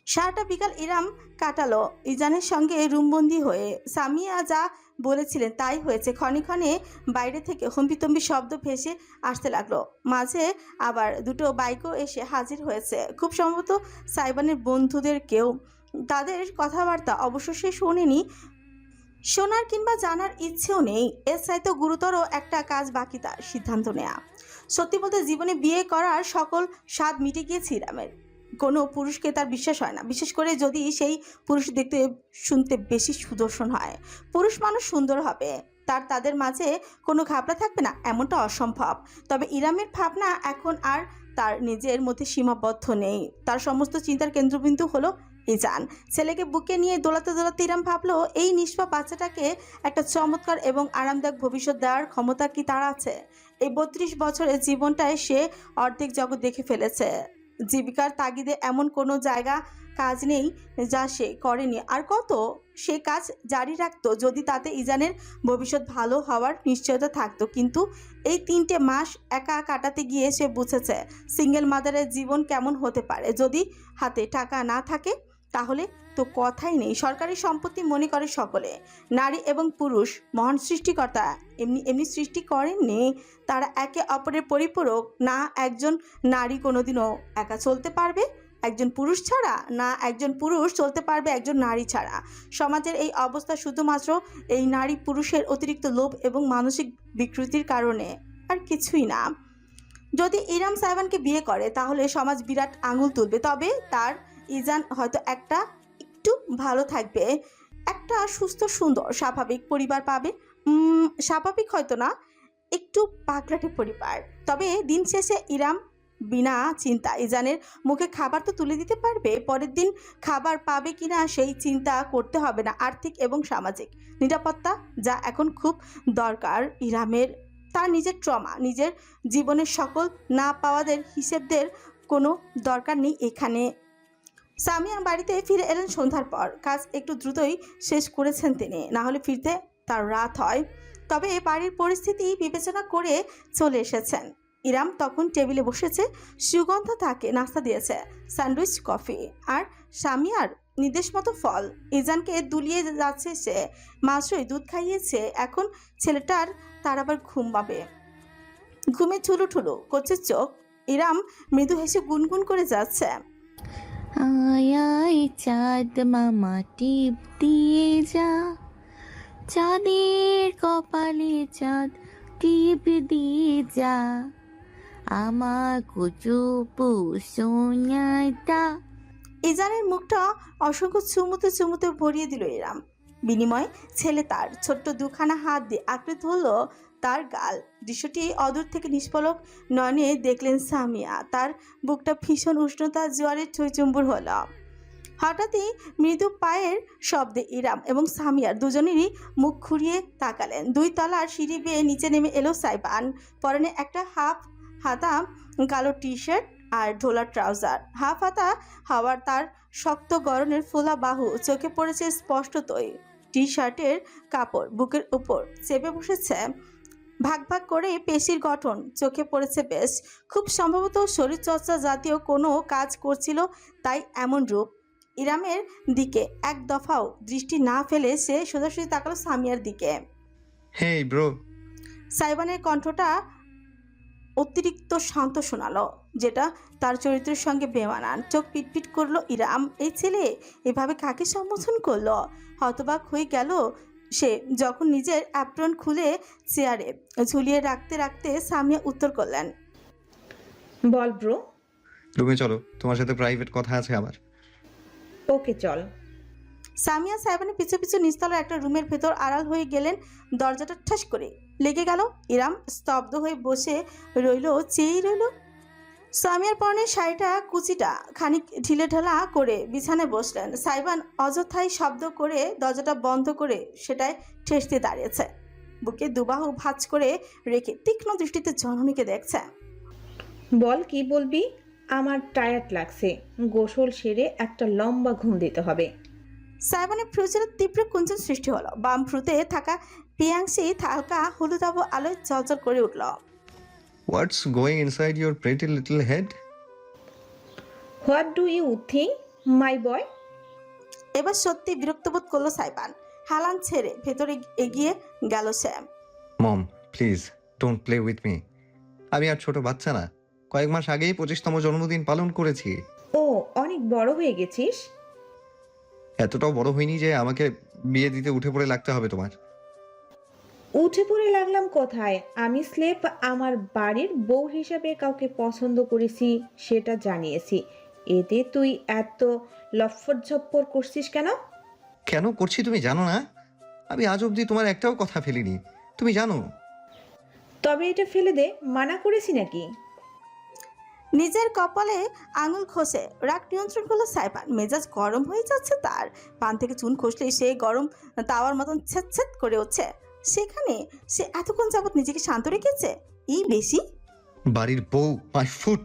সারাটা বিকাল ইরাম কাটালো ইজানের সঙ্গে রুমবন্দি হয়ে। সামিয়া যা বলেছিলেন তাই হয়েছে। ক্ষণে ক্ষণে বাইরে থেকে হম্বিতম্বি শব্দ ভেসে আসতে লাগলো। মাঝে আবার দুটো বাইকও এসে হাজির হয়েছে। খুব সম্ভবত সাইবানের বন্ধুদের কেউ। তাদের কথাবার্তা অবশ্য সে শোনেনি, শোনার কিংবা জানার ইচ্ছেও নেই। এর চাইতে গুরুতর একটা কাজ বাকি, তার সিদ্ধান্ত নেয়া। সত্যি বলতে জীবনে বিয়ে করার সকল স্বাদ মিটে গিয়েছে ইরামের। কোনো পুরুষকে তার বিশ্বাস হয় না, বিশেষ করে যদি সেই পুরুষ দেখতে শুনতে বেশি সুদর্শন হয়। পুরুষ মানুষ সুন্দর হবে, তাদের মাঝে কোনো ঘাবলা থাকবে না, এমনটা অসম্ভব। তবে ইরামের ভাবনা এখন আর তার নিজের মধ্যে সীমাবদ্ধ নেই। তার সমস্ত চিন্তার কেন্দ্রবিন্দু হলো ইজান। ছেলেকে বুকে নিয়ে দোলাতে দোলাতে ইরাম ভাবলো, এই নিষ্পাপ বাচ্চাটাকে একটা চমৎকার এবং আরামদায়ক ভবিষ্যৎ দেওয়ার ক্ষমতা কি তার আছে? এই 32 বছরের জীবনটায় সে অর্ধেক জগৎ দেখে ফেলেছে। জীবিকার তাগিদে এমন কোনো জায়গা কাজ নেই যা সে করেনি। আর কত সে কাজ জারি রাখতো যদি তাতে ইজানের ভবিষ্যৎ ভালো হওয়ার নিশ্চয়তা থাকতো। কিন্তু এই 3টে মাস একা কাটাতে গিয়ে সে বুঝেছে সিঙ্গেল মাদারের জীবন কেমন হতে পারে। যদি হাতে টাকা না থাকে তাহলে তো কথাই নেই। সরকারি সম্পত্তি মনে করে সকলে। নারী এবং পুরুষ মহান সৃষ্টিকর্তা এমনি এমনি সৃষ্টি করেননি, তারা একে অপরের পরিপূরক। না একজন নারী কোনোদিনও একা চলতে পারবে একজন পুরুষ ছাড়া, না একজন পুরুষ চলতে পারবে একজন নারী ছাড়া। সমাজের এই অবস্থা শুধুমাত্র এই নারী পুরুষের অতিরিক্ত লোভ এবং মানসিক বিকৃতির কারণে, আর কিছুই না। যদি ইরাম সাইবানকে বিয়ে করে তাহলে সমাজ বিরাট আঙুল তুলবে। তবে তার ইজান হয়তো একটু ভালো থাকবে, একটা সুস্থ সুন্দর স্বাভাবিক পরিবার পাবে। স্বাভাবিক হয়তো না, একটু পাগলাটে পরিবার। তবে দিন শেষে ইরাম বিনা চিন্তা ইজানের মুখে খাবার তো তুলে দিতে পারবে। পরের দিন খাবার পাবে কিনা সেই চিন্তা করতে হবে না। আর্থিক এবং সামাজিক নিরাপত্তা যা এখন খুব দরকার ইরামের। তার নিজের ট্রমা, নিজের জীবনের সকল না পাওয়াদের হিসেবদের কোনো দরকার নেই এখানে। সামিয়া বাড়িতে ফিরে এলেন সন্ধ্যার পর। কাজ একটু দ্রুতই শেষ করেছেন তিনি, না হলে ফিরতে তার রাত হয়। তবে বাড়ির পরিস্থিতি বিবেচনা করে চলে এসেছেন। ইরাম তখন টেবিলে বসেছে, সুগন্ধ তাকে নাস্তা দিয়েছে, স্যান্ডউইচ, কফি আর সামিয়ার নির্দেশ মতো ফল। ইজানকে দুলিয়ে যাচ্ছে সে, মাত্রই দুধ খাইয়েছে। এখন ছেলেটার তার আবার ঘুম পাবে। ঘুমে ঠুলু ঠুলু করছে চোখ। ইরাম মৃদু হেসে গুনগুন করে যাচ্ছে, আয় আয় চাঁদ মামা টিপ দিয়ে যা, চাঁদের কপালে চাঁদ টিপ দিয়ে যা, আমার কুচু সোনাটা। ইজানের মুখটা অসংখ্য চুমুতে চুমুতে ভরিয়ে দিল ইরাম। বিনিময়ে ছেলে তার ছোট্ট দুখানা হাত দিয়ে আঁকড়ে ধরল তার গাল। দৃশ্যটি অদূর থেকে নিষ্পলক নয়নে দেখলেন সামিয়া। তার বুকটা ভীষণ উষ্ণতা জোয়ারের চৈচুম্বুর হলো। হঠাৎই মৃদু পায়ের শব্দে ইরাম এবং সামিয়ার দুজনেরই মুখ ঘুরিয়ে তাকালেন। 2 তলার সিঁড়ি বেয়ে নিচে নেমে এলো সাইবান। পরনে একটা হাফ হাতা কালো টি শার্ট আর ঢোলা ট্রাউজার। হাফ হাতা হাওয়ার তার শক্ত গরনের ফোলা বাহু চোখে পড়েছে স্পষ্টতই। টি শার্টের কাপড় বুকের উপর চেপে বসেছে, ভাগ ভাগ করে পেশির গঠন চোখে পড়েছে বেশ। খুব সম্ভবত শরীরচর্চা জাতীয় কোনো কাজ করছিল, তাই এমন রূপ। ইরামের দিকে এক দফাও দৃষ্টি না ফেলে সে সোজাসুজি তাকালো সামিয়ার দিকে। Hey bro. সাইবানের কণ্ঠটা অতিরিক্ত শান্ত শোনালো, যেটা তার চরিত্রের সঙ্গে বেমানান। চোখ পিটপিট করলো ইরাম। এই ছেলে এভাবে কাকে সম্বোধন করলো? হতবাক হয়ে গেল সে যখন নিজের অ্যাপ্রন খুলে চেয়ারে ঝুলিয়ে রাখতে রাখতে সামিয়া উত্তর করলেন, বল ব্রো। রুমে চলো, তোমার সাথে প্রাইভেট কথা আছে আমার। ওকে চল। সামিয়া সাইবানের পিছু পিছু নিস্তলার একটা রুমের ভেতর আড়াল হয়ে গেলেন। দরজাটা ঠাস করে লেগে গেল। ইরাম স্তব্ধ হয়ে বসে রইল, চেয়েই রইল। সামিয়ার পরনের শাড়িটা কুচিটা খানিক ঢিলে ঢালা করে বিছানায় বসলেন। সাইবান অযথাই শব্দ করে দরজাটা বন্ধ করে সেটায় ঠেস দিয়ে দাঁড়িয়েছে, বুকে দুবাহু ভাঁজ করে রেখে তীক্ষ্ণ দৃষ্টিতে জননীকে দেখছে। বল কি বলবি? আমার টায়ার্ড লাগছে, গোসল সেরে একটা লম্বা ঘুম দিতে হবে। সাইবানের ফ্রুজের তীব্র কুঞ্চন সৃষ্টি হলো। বাম ফ্রুতে থাকা পিয়াংশি হালকা হলুদাভ আলোয় জ্বলজ্বল করে উঠল। What's going inside your pretty little head? What do you think? My boy. এবার সত্যি বিরক্ত বোধ করলো সাইবান। হেলান ছেড়ে ভেতরে এগিয়ে গেল সে। Mom please don't play with me. আমি আর ছোট বাচ্চা না, কয়েক মাস আগেই 25তম জন্মদিন পালন করেছি। ও, অনেক বড় হয়ে গেছিস। এতটাও বড় হয়নি যে আমাকে বিয়ে দিতে উঠে পড়ে লাগতে হবে তোমার। উঠে পড়ে লাগলাম কোথায়? আমি স্লেপ আমার বাড়ির বউ হিসাবে কাউকে পছন্দ করেছি, সেটা জানিয়েছি। এতে তুই এত লফর ঝপ্পর করছিস কেন? কেন করছি তুমি জানো না? আমি আজ অবধি তোমার একটাও কথা ফেলিনি, তুমি জানো। তবে এটা ফেলে দে, মানা করেছি নাকি? নিজের কপালে আঙুল খসে রাগ নিয়ন্ত্রণ করলো সাইবান। মেজাজ গরম হয়ে যাচ্ছে তার। পান থেকে চুন খসলেই সে গরম তাওয়ার মতন ছেদ করে উঠছে। সেখানে সে এতক্ষণ যাবৎ নিজেকে শান্ত রেখেছে, এই বেশি। বাড়ির বউ, মাই ফুট।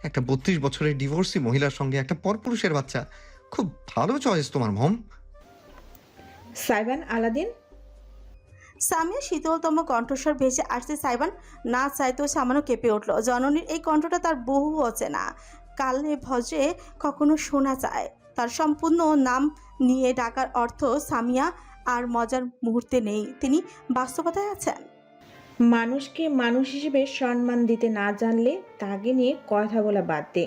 একটা 32 বছরের ডিভোর্সি মহিলার সঙ্গে একটা পরপুরুষের বাচ্চা, খুব ভালো চয়েস তোমার মম। সাইবান আলাদিন। সামিয়া শীতলতম কণ্ঠস্বর ভেসে আসতে সাইবান না চাইতেও সামান্য কেঁপে উঠল। জননীর এই কণ্ঠটা তার বহু অচেনা। কালে ভজে কখনো শোনা যায়। তার সম্পূর্ণ নাম নিয়ে ডাকার অর্থ সামিয়া আর মজার মুহূর্তে নেই, তিনি বাস্তবতায় আছেন। মানুষকে মানুষ হিসেবে সম্মান দিতে না জানলে তাকে নিয়ে কথা বলা বাদ দে।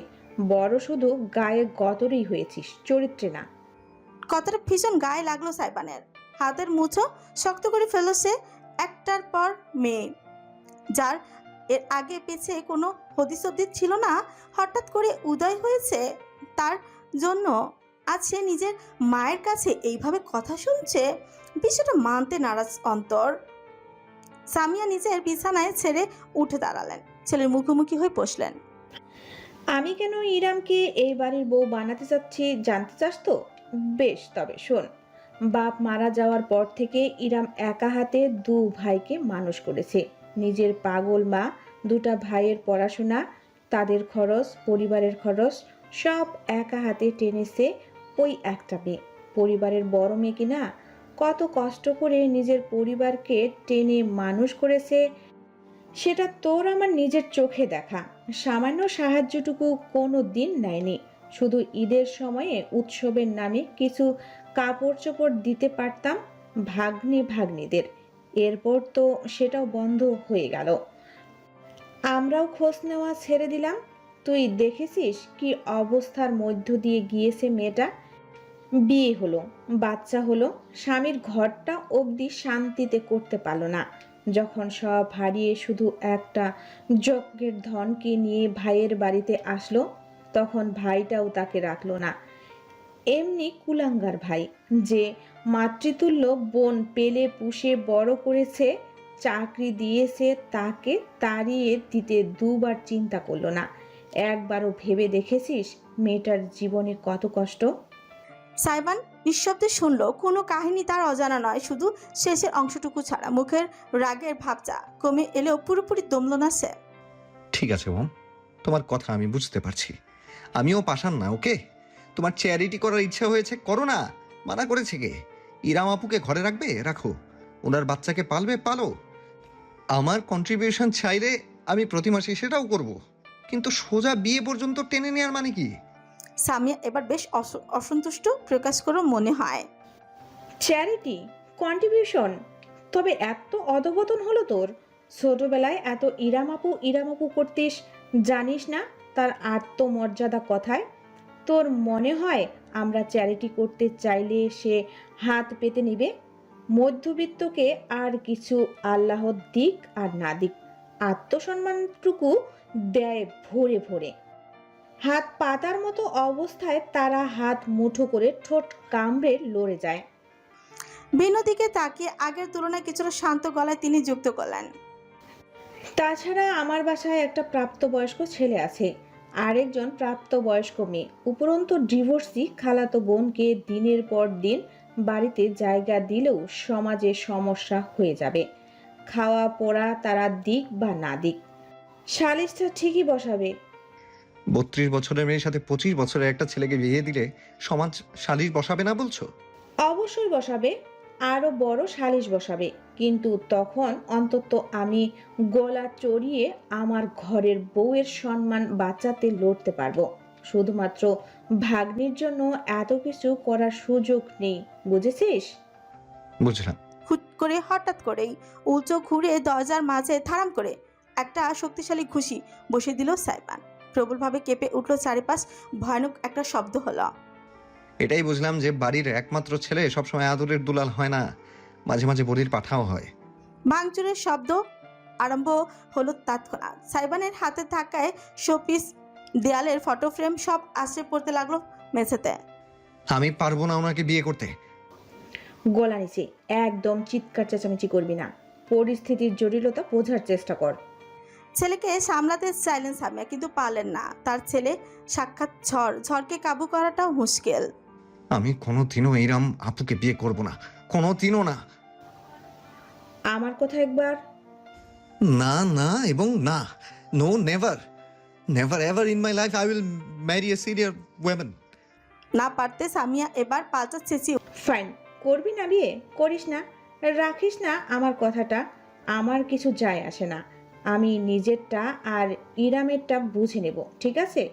বড় শুধু গায়ে গতরেই হয়েছিস, চরিত্রে না। কথাটা ভীষণ গায়ে লাগলো সাইবানের। হাতের মুঠো শক্ত করে ফেলল সে। একটার পর মেয়ে, যার এর আগে পেছে কোনো হদিস ছিল না, হঠাৎ করে উদয় হয়েছে তার জন্য। আজ সে নিজের মায়ের কাছে এইভাবে কথা শুনছে, বিষয়টা মানতে নারাজ অন্তর। সামিয়া নিজের বিছানায় ছেড়ে উঠে দাঁড়ালেন, ছেলের মুখোমুখি হয়ে বসলেন। আমি কেন ইরামকে এই বাড়ির বউ বানাতে চাচ্ছি জানতে চাস তো? বেশ, তবে শোন। বাপ মারা যাওয়ার পর থেকে ইরাম একা হাতে দু ভাইকে মানুষ করেছে। নিজের পাগল মা, দুটা ভাইয়ের পড়াশোনা, তাদের খরচ, পরিবারের খরচ সব একা হাতে টেনেছে ওই একটা মেয়ে। পরিবারের বড় মেয়ে কিনা, কত কষ্ট করে নিজের পরিবারকে টেনে মানুষ করেছে সেটা তোর আমার নিজের চোখে দেখা। সামান্য সাহায্যটুকু কোনো দিন নেয়নি। শুধু ঈদের সময়ে উৎসবের নামে কিছু কাপড় চোপড় দিতে পারতাম ভাগ্নিদের। এরপর তো সেটাও বন্ধ হয়ে গেল। আমরাও খোঁজ নেওয়া ছেড়ে দিলাম। তুই দেখেছিস কি অবস্থার মধ্য দিয়ে গিয়েছে মেয়েটা। বিয়ে হলো, বাচ্চা হলো, স্বামীর ঘরটা অবধি শান্তিতে করতে পারলো না। যখন সব হারিয়ে শুধু একটা যজ্ঞের ধনকে নিয়ে ভাইয়ের বাড়িতে আসলো, তখন ভাইটাও তাকে রাখলো না। এমনি কুলাঙ্গার ভাই, যে মাতৃতুল্য বোন পেলে পুষে বড় করেছে, চাকরি দিয়েছে, তাকে তাড়িয়ে দিতে দুবার চিন্তা করলো না। একবারও ভেবে দেখেছিস মেয়েটার জীবনে কত কষ্ট? সাইবান নিঃশব্দে শুনল। কোনো কাহিনী তার অজানা নয়, শুধু শেষের অংশটুকু ছাড়া। মুখের রাগের ভাবটা কমে এলেও পুরোপুরি দমল না সে। ঠিক আছে মম, তোমার কথা আমি বুঝতে পারছি। আমিও পাষাণ না, ওকে? তোমার চ্যারিটি করার ইচ্ছা হয়েছে, করো না। মানা করেছে কে? ইরাম আপুকে ঘরে রাখবে, রাখো। ওনার বাচ্চাকে পালবে, পালো। আমার কন্ট্রিবিউশন চাইলে আমি প্রতি মাসে সেটাও করব, কিন্তু সোজা বিয়ে পর্যন্ত টেনে নেওয়ার মানে কি? সামিয়া এবার বেশ অসন্তুষ্ট প্রকাশ করে মনে হয়। Charity, contribution? তবে এত অধপতন হলো তোর? ছোটবেলায় এত ইরামাপু করতিস, জানিস না তার আত্মমর্যাদা কথায়? তোর মনে হয় আমরা চ্যারিটি করতে চাইলে সে হাত পেতে নিবে? মধ্যবিত্তকে আর কিছু আল্লাহ দিক আর না দিক, আত্মসম্মানটুকু দেয় ভরে ভরে। হাত পাতার মতো অবস্থায় তারা হাত মুঠো করে ঠোঁট কামড়ে লড়ে যায়। বিনোদিকে তাকিয়ে আগের তুলনায় কিছুটা শান্ত গলায় তিনি যুক্ত করলেন। তাছাড়া আমার বাসায় একটা প্রাপ্তবয়স্ক ছেলে আছে, আরেকজন প্রাপ্তবয়স্ক মেয়ে, উপরন্তু ডিভোর্সি খালাতো বোনকে দিনের পর দিন বাড়িতে জায়গা দিলেও সমাজে সমস্যা হয়ে যাবে। খাওয়া পড়া তারা দিক বা না দিক, সালিশটা ঠিকই বসাবে। 32 বছরের মেয়ের সাথে 25 বছরের একটা ছেলেকে বিয়ে দিলে সমাজ সালিশ বসাবে না বলছো? অবশ্যই বসাবে, আরো বড় সালিশ বসাবে। কিন্তু তখন অন্তত আমি গলা চড়িয়ে আমার ঘরের বউয়ের সম্মান বাঁচাতে লড়তে পারবো। শুধুমাত্র ভাগ্নির জন্য এত কিছু করার সুযোগ নেই, বুঝেছিস? বুঝলাম। হুট করে হঠাৎ করেই উল্টো ঘুরে দরজার মাঝে থারাম করে একটা শক্তিশালী ঘুষি বসিয়ে দিল সাইবান। প্রবলভাবে কেঁপে উঠল চারিপাশ, ভয়ানক একটা শব্দ হলো। এটাই বুঝলাম যে বাড়ির একমাত্র ছেলে সবসময় আদরের দুলাল হয় না, মাঝে মাঝে বলির পাঠাও হয়। ভাঙচুরের শব্দ আরম্ভ হলো তৎক্ষণাৎ। সাইবানের হাতে থাকায় শোপিস, দেয়ালের ফটো ফ্রেম সব আশ্রে পড়তে লাগলো মেঝেতে। আমি পারবো না ওনাকে বিয়ে করতে। গলা নিচে, একদম চিৎকার চেঁচামেচি করবি না। পরিস্থিতির জটিলতা বোঝার চেষ্টা কর। ছেলেকে সামলাতে চাইলেন সামিয়া, কিন্তু পারলেন না। তার ছেলে সাক্ষাৎ ঝড়, ঝড়কে কাবু করাটাও মুশকিল। আমি কোনোদিনও ইরাম আপুকে বিয়ে করব না, কোনোদিনও না। আমার কথা একবার। না না এবং না, no, never, never ever in my life I will marry a senior women. না পারতে সামিয়া এবার পাল্টা চেঁচিয়ে ফাইন, করবি না বিয়ে, করিস না, রাখিস না আমার কথাটা, আমার কিছু যায় আসে না। আমি নিজেরটা আর ইরামেরটা বুঝে নেব, ঠিক আছে?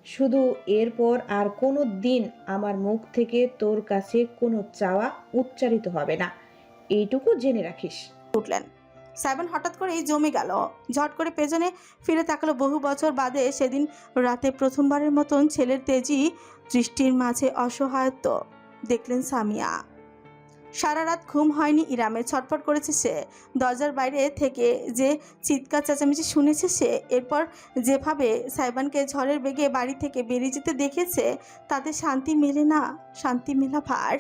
শুধু এরপর আর কোনো দিন আমার মুখ থেকে তোর কাছে কোনো চাওয়া উচ্চারিত হবে না, এইটুকু জেনে রাখিস। উঠলেন। সাইবান হঠাৎ করেই জমে গেল। ঝট করে পেছনে ফিরে তাকালো। বহু বছর বাদে সেদিন রাতে প্রথমবারের মতন ছেলের তেজি দৃষ্টির মাঝে অসহায়ত্ব দেখলেন সামিয়া। সারা রাত ঘুম হয়নি ইরামের। ছটফট করেছে সে। দরজার বাইরে থেকে যে চিৎকার চেঁচামেচি শুনেছে সে, এরপর যেভাবে সাইবানকে ঝড়ের বেগে বাড়ি থেকে বেরিয়ে যেতে দেখেছে, তাতে শান্তি মেলে না। শান্তি মেলা ভার।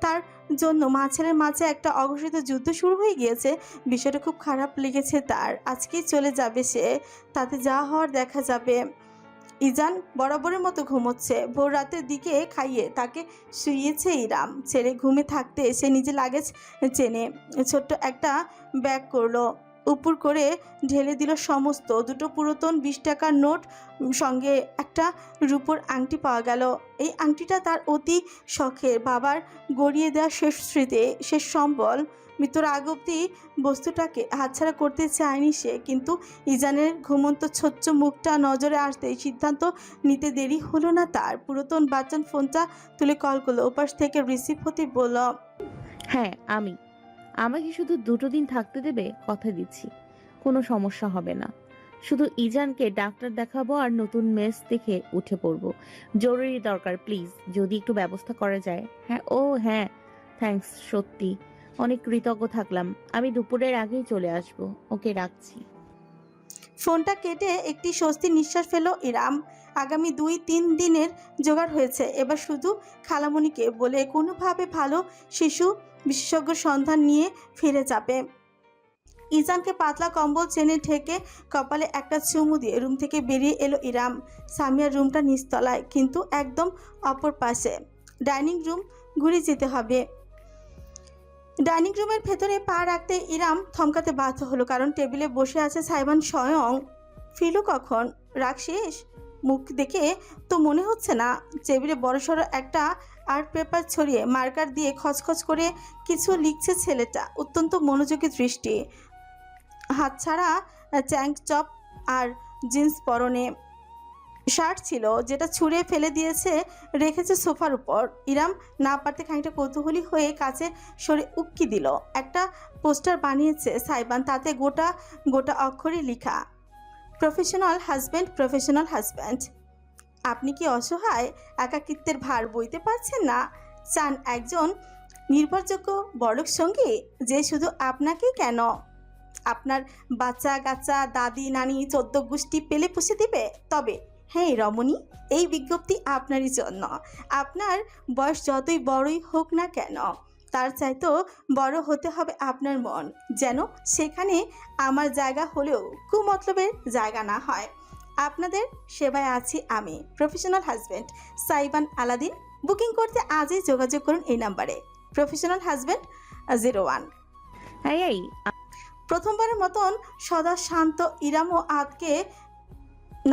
তার জন্য মা ছেলের মাঝে একটা অঘোষিত যুদ্ধ শুরু হয়ে গিয়েছে। বিষয়টা খুব খারাপ লেগেছে তার। আজকেই চলে যাবে সে, তাতে যা হওয়ার দেখা যাবে। ইজান বরাবরের মতো ঘুমোচ্ছে। ভোর রাতের দিকে খাইয়ে তাকে শুইয়েছে ইরাম। ছেলে ঘুমে থাকতে সে নিজে লাগেজ চেনে ছোট্ট একটা ব্যাগ করলো, উপর করে ঢেলে দিল সমস্ত। দুটো পুরাতন 20 টাকার নোট, সঙ্গে একটা রূপোর আংটি পাওয়া গেল। এই আংটিটা তার অতি শখের, বাবার গড়িয়ে দেওয়া শেষ স্মৃতি, শেষ সম্বল। মৃত্যুর আগ অব্দি বস্তুটাকে হাতছাড়া করতে চায়নি সে, কিন্তু ইজানের ঘুমন্ত ছোট্ট মুখটা নজরে আসতেই সিদ্ধান্ত নিতে দেরি হলো না তার। পুরাতন বাচ্চান ফোনটা তুলে কল করলো। ওপাশ থেকে রিসিভ হতে বলল, হ্যাঁ আমি। আমাকে শুধু 2 দিন থাকতে দেবে, কথা দিচ্ছি কোনো সমস্যা হবে না। শুধু ইজানকে ডাক্তার দেখাবো আর নতুন মেস দেখে উঠে পড়বো। জরুরি দরকার, প্লিজ যদি একটু ব্যবস্থা করা যায়। হ্যাঁ, ও হ্যাঁ, থ্যাঙ্কস, সত্যি অনেক কৃতজ্ঞ থাকলাম। আমি দুপুরের আগেই চলে আসবো। ওকে, রাখছি। ফোনটা কেটে একটি স্বস্তির নিঃশ্বাস ফেল ইরাম। আগামী 2-3 দিনের জোগাড় হয়েছে। এবার শুধু খালামণিকে বলে কোনোভাবে ভালো শিশু বিশেষজ্ঞ সন্ধান নিয়ে ফিরে যাবে। ইজানকে পাতলা কম্বল চেনে ঢেকে কপালে একটা চুমু দিয়ে রুম থেকে বেরিয়ে এলো ইরাম। সামিয়ার রুমটা নিচতলায়, কিন্তু একদম অপর পাশে। ডাইনিং রুম ঘুরে যেতে হবে। ডাইনিং রুমের ভেতরে পা রাখতে ইরাম থমকাতে বাধ্য হলো, কারণ টেবিলে বসে আছে সাইবান স্বয়ং। ফিরল কখন? রাগ শেষ? মুখ দেখে তো মনে হচ্ছে না। টেবিলে বড়সড় একটা আর্ট পেপার ছড়িয়ে মার্কার দিয়ে খচখচ করে কিছু লিখছে ছেলেটা। অত্যন্ত মনোযোগী দৃষ্টি। হাতছাড়া ট্যাঙ্ক টপ আর জিন্স পরনে, শার্ট ছিল যেটা ছুঁড়ে ফেলে দিয়েছে, রেখেছে সোফার উপর। ইরাম না পারতে খানিকটা কৌতূহলী হয়ে কাছে সরে উক্কি দিল। একটা পোস্টার বানিয়েছে সাইবান, তাতে গোটা গোটা অক্ষরে লেখা, প্রফেশনাল হাজব্যান্ড, প্রফেশনাল হাজব্যান্ড। আপনি কি অসহায়? একাকিত্বের ভার বইতে পারছেন না? চান একজন নির্ভরযোগ্য বড়লোক সঙ্গী, যে শুধু আপনাকেই কেন, আপনার বাচ্চা কাচ্চা, দাদি নানি 14 গোষ্ঠী পেলে পুষে দিবে? তবে হ্যাঁ রমণী, এই বিজ্ঞপ্তি আপনারই জন্য। আপনার বয়স যতই বড়ই হোক না কেন, তার চাইতেও বড় হতে হবে আপনার মন, যেন সেখানে আমার জায়গা হলেও কুমতলবের জায়গা না হয়। আপনাদের সেবায় আছি আমি, professional husband Saiban Aladdin. Booking করতে আজই যোগাযোগ করুন এই নাম্বারে, প্রফেশনাল হাজব্যান্ড 01। এই প্রথমবারের মতন সদা শান্ত ইরামও আতকে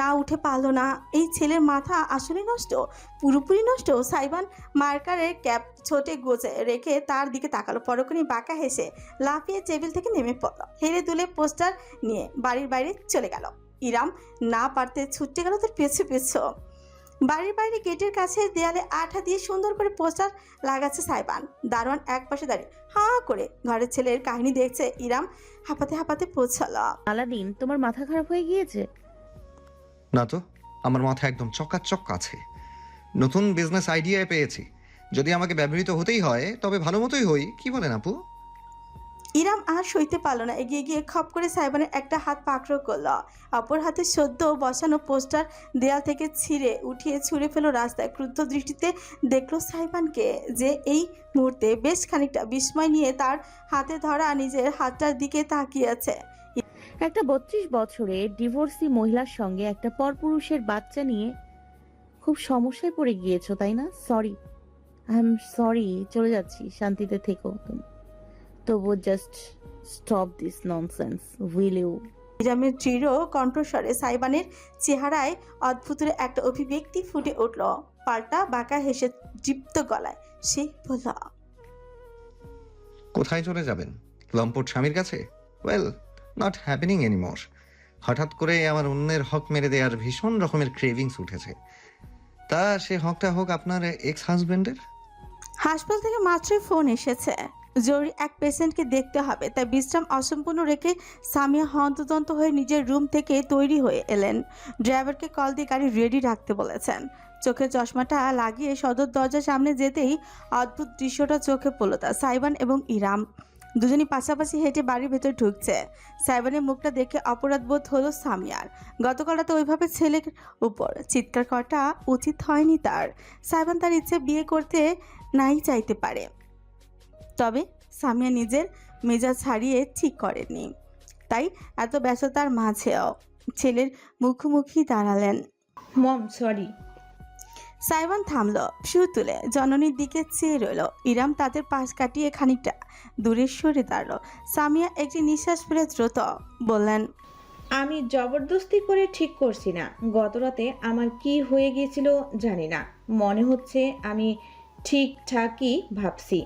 না উঠে পারল না। এই ছেলের মাথা আসলে নষ্ট, পুরোপুরি নষ্ট। সাইবান মার্কারের ক্যাপ ছোটে গোজে রেখে তার দিকে তাকালো। পরক্ষণে বাঁকা হেসে লাফিয়ে টেবিল থেকে নেমে পড়ল। হেরে দুলে পোস্টার নিয়ে বাড়ির বাইরে চলে গেল। ইরাম না পারতে ছুটতে গেল তার পেছু পেছু। বাড়ির বাইরে গেটের কাছে দেয়ালে আঠা দিয়ে সুন্দর করে পোস্টার লাগাচ্ছে সাইবান। দারোয়ান এক পাশে দাঁড়িয়ে হাঁ করে ঘরের ছেলের কাহিনী দেখছে। ইরাম হাঁপাতে হাঁপাতে পৌঁছালো। আলাদিন, তোমার মাথা খারাপ হয়ে গিয়েছে? না তো, আমার মাথা একদম চকাচক আছে। নতুন বিজনেস আইডিয়া পেয়েছি। যদি আমাকে ব্যবহৃত হতেই হয় তবে ভালো মতোই হই। কি বলেন আপু? ইরাম আর সইতে পারল না, এগিয়ে গিয়ে খপ করে সাইবানের একটা হাত পাকড়ো করলো। অপর হাতে সদ্য বসানো পোস্টার দেয়াল থেকে ছিঁড়ে উঠিয়ে ছুঁড়ে ফেলো রাস্তায়। ক্রুদ্ধ দৃষ্টিতে দেখলো সাইবানকে, যে এই মুহূর্তে বেশ খানিকটা বিস্ময় নিয়ে তার হাতে ধরা নিজের হাতটার দিকে তাকিয়ে আছে। একটা 32 বছরে ডিভোর্সি মহিলার সঙ্গে একটা পরপুরুষের বাচ্চা নিয়ে খুব সমস্যায় পড়ে গিয়েছো, তাই না? Sorry, I am sorry. চলে যাচ্ছি, শান্তিতে থেকো তুমি। তবুও just stop this nonsense, will you? ইরামের দৃঢ় কণ্ঠস্বরে সাইবানের চেহারায় অদ্ভুতের একটা অভিব্যক্তি ফুটে উঠল। পাল্টা বাঁকা হেসে তৃপ্ত গলায় সে বলল, কোথায় চলে যাবেন? লম্পট স্বামীর কাছে? Well, not happening anymore. হঠাৎ করে আমার অন্যের হক মেরে দেওয়ার ভীষণ রকমের ক্রেভিংস উঠেছে। তা সে হকটা হোক আপনার এক্স হাজবেন্ডের। হাসপাতাল থেকে মাত্রই ফোন এসেছে, জরুরি এক পেশেন্টকে দেখতে হবে। তাই বিশ্রাম অসম্পূর্ণ রেখে সামিয়া হন্তদন্ত হয়ে নিজের রুম থেকে তৈরি হয়ে এলেন। ড্রাইভারকে কল দিয়ে গাড়ি রেডি রাখতে বলেছেন। চোখের চশমাটা লাগিয়ে সদর দরজার সামনে যেতেই অদ্ভুত দৃশ্যটা চোখে পড়ল তার। সাইবান এবং ইরাম দুজনই পাশাপাশি হেঁটে বাড়ির ভেতর ঢুকছে। সাইবানের মুখটা দেখে অপরাধ বোধ হলো সামিয়ার। গতকাল রাতে ওইভাবে ছেলের উপর চিৎকার করাটা উচিত হয়নি তার। সাইবান তার ইচ্ছে বিয়ে করতে নাই চাইতে পারে, তবে সামিয়া নিজের মেজাজ হারিয়ে ঠিক করেননি। তাই এত ব্যস্ততার মাঝেও ছেলের মুখোমুখি দাঁড়ালেন। মম সরি। সাইবান থামল, শু তুলে জননীর দিকে চেয়ে রইল। ইরাম তাদের পাশ কাটিয়ে খানিকটা দূরে সরে দাঁড়ালো। সামিয়া একটি নিঃশ্বাস ফেলে দ্রুত বললেন, আমি জবরদস্তি করে ঠিক করছি না। গতরাতে আমার কি হয়ে গিয়েছিল জানি না, মনে হচ্ছে আমি ঠিকঠাকই ভাবছি।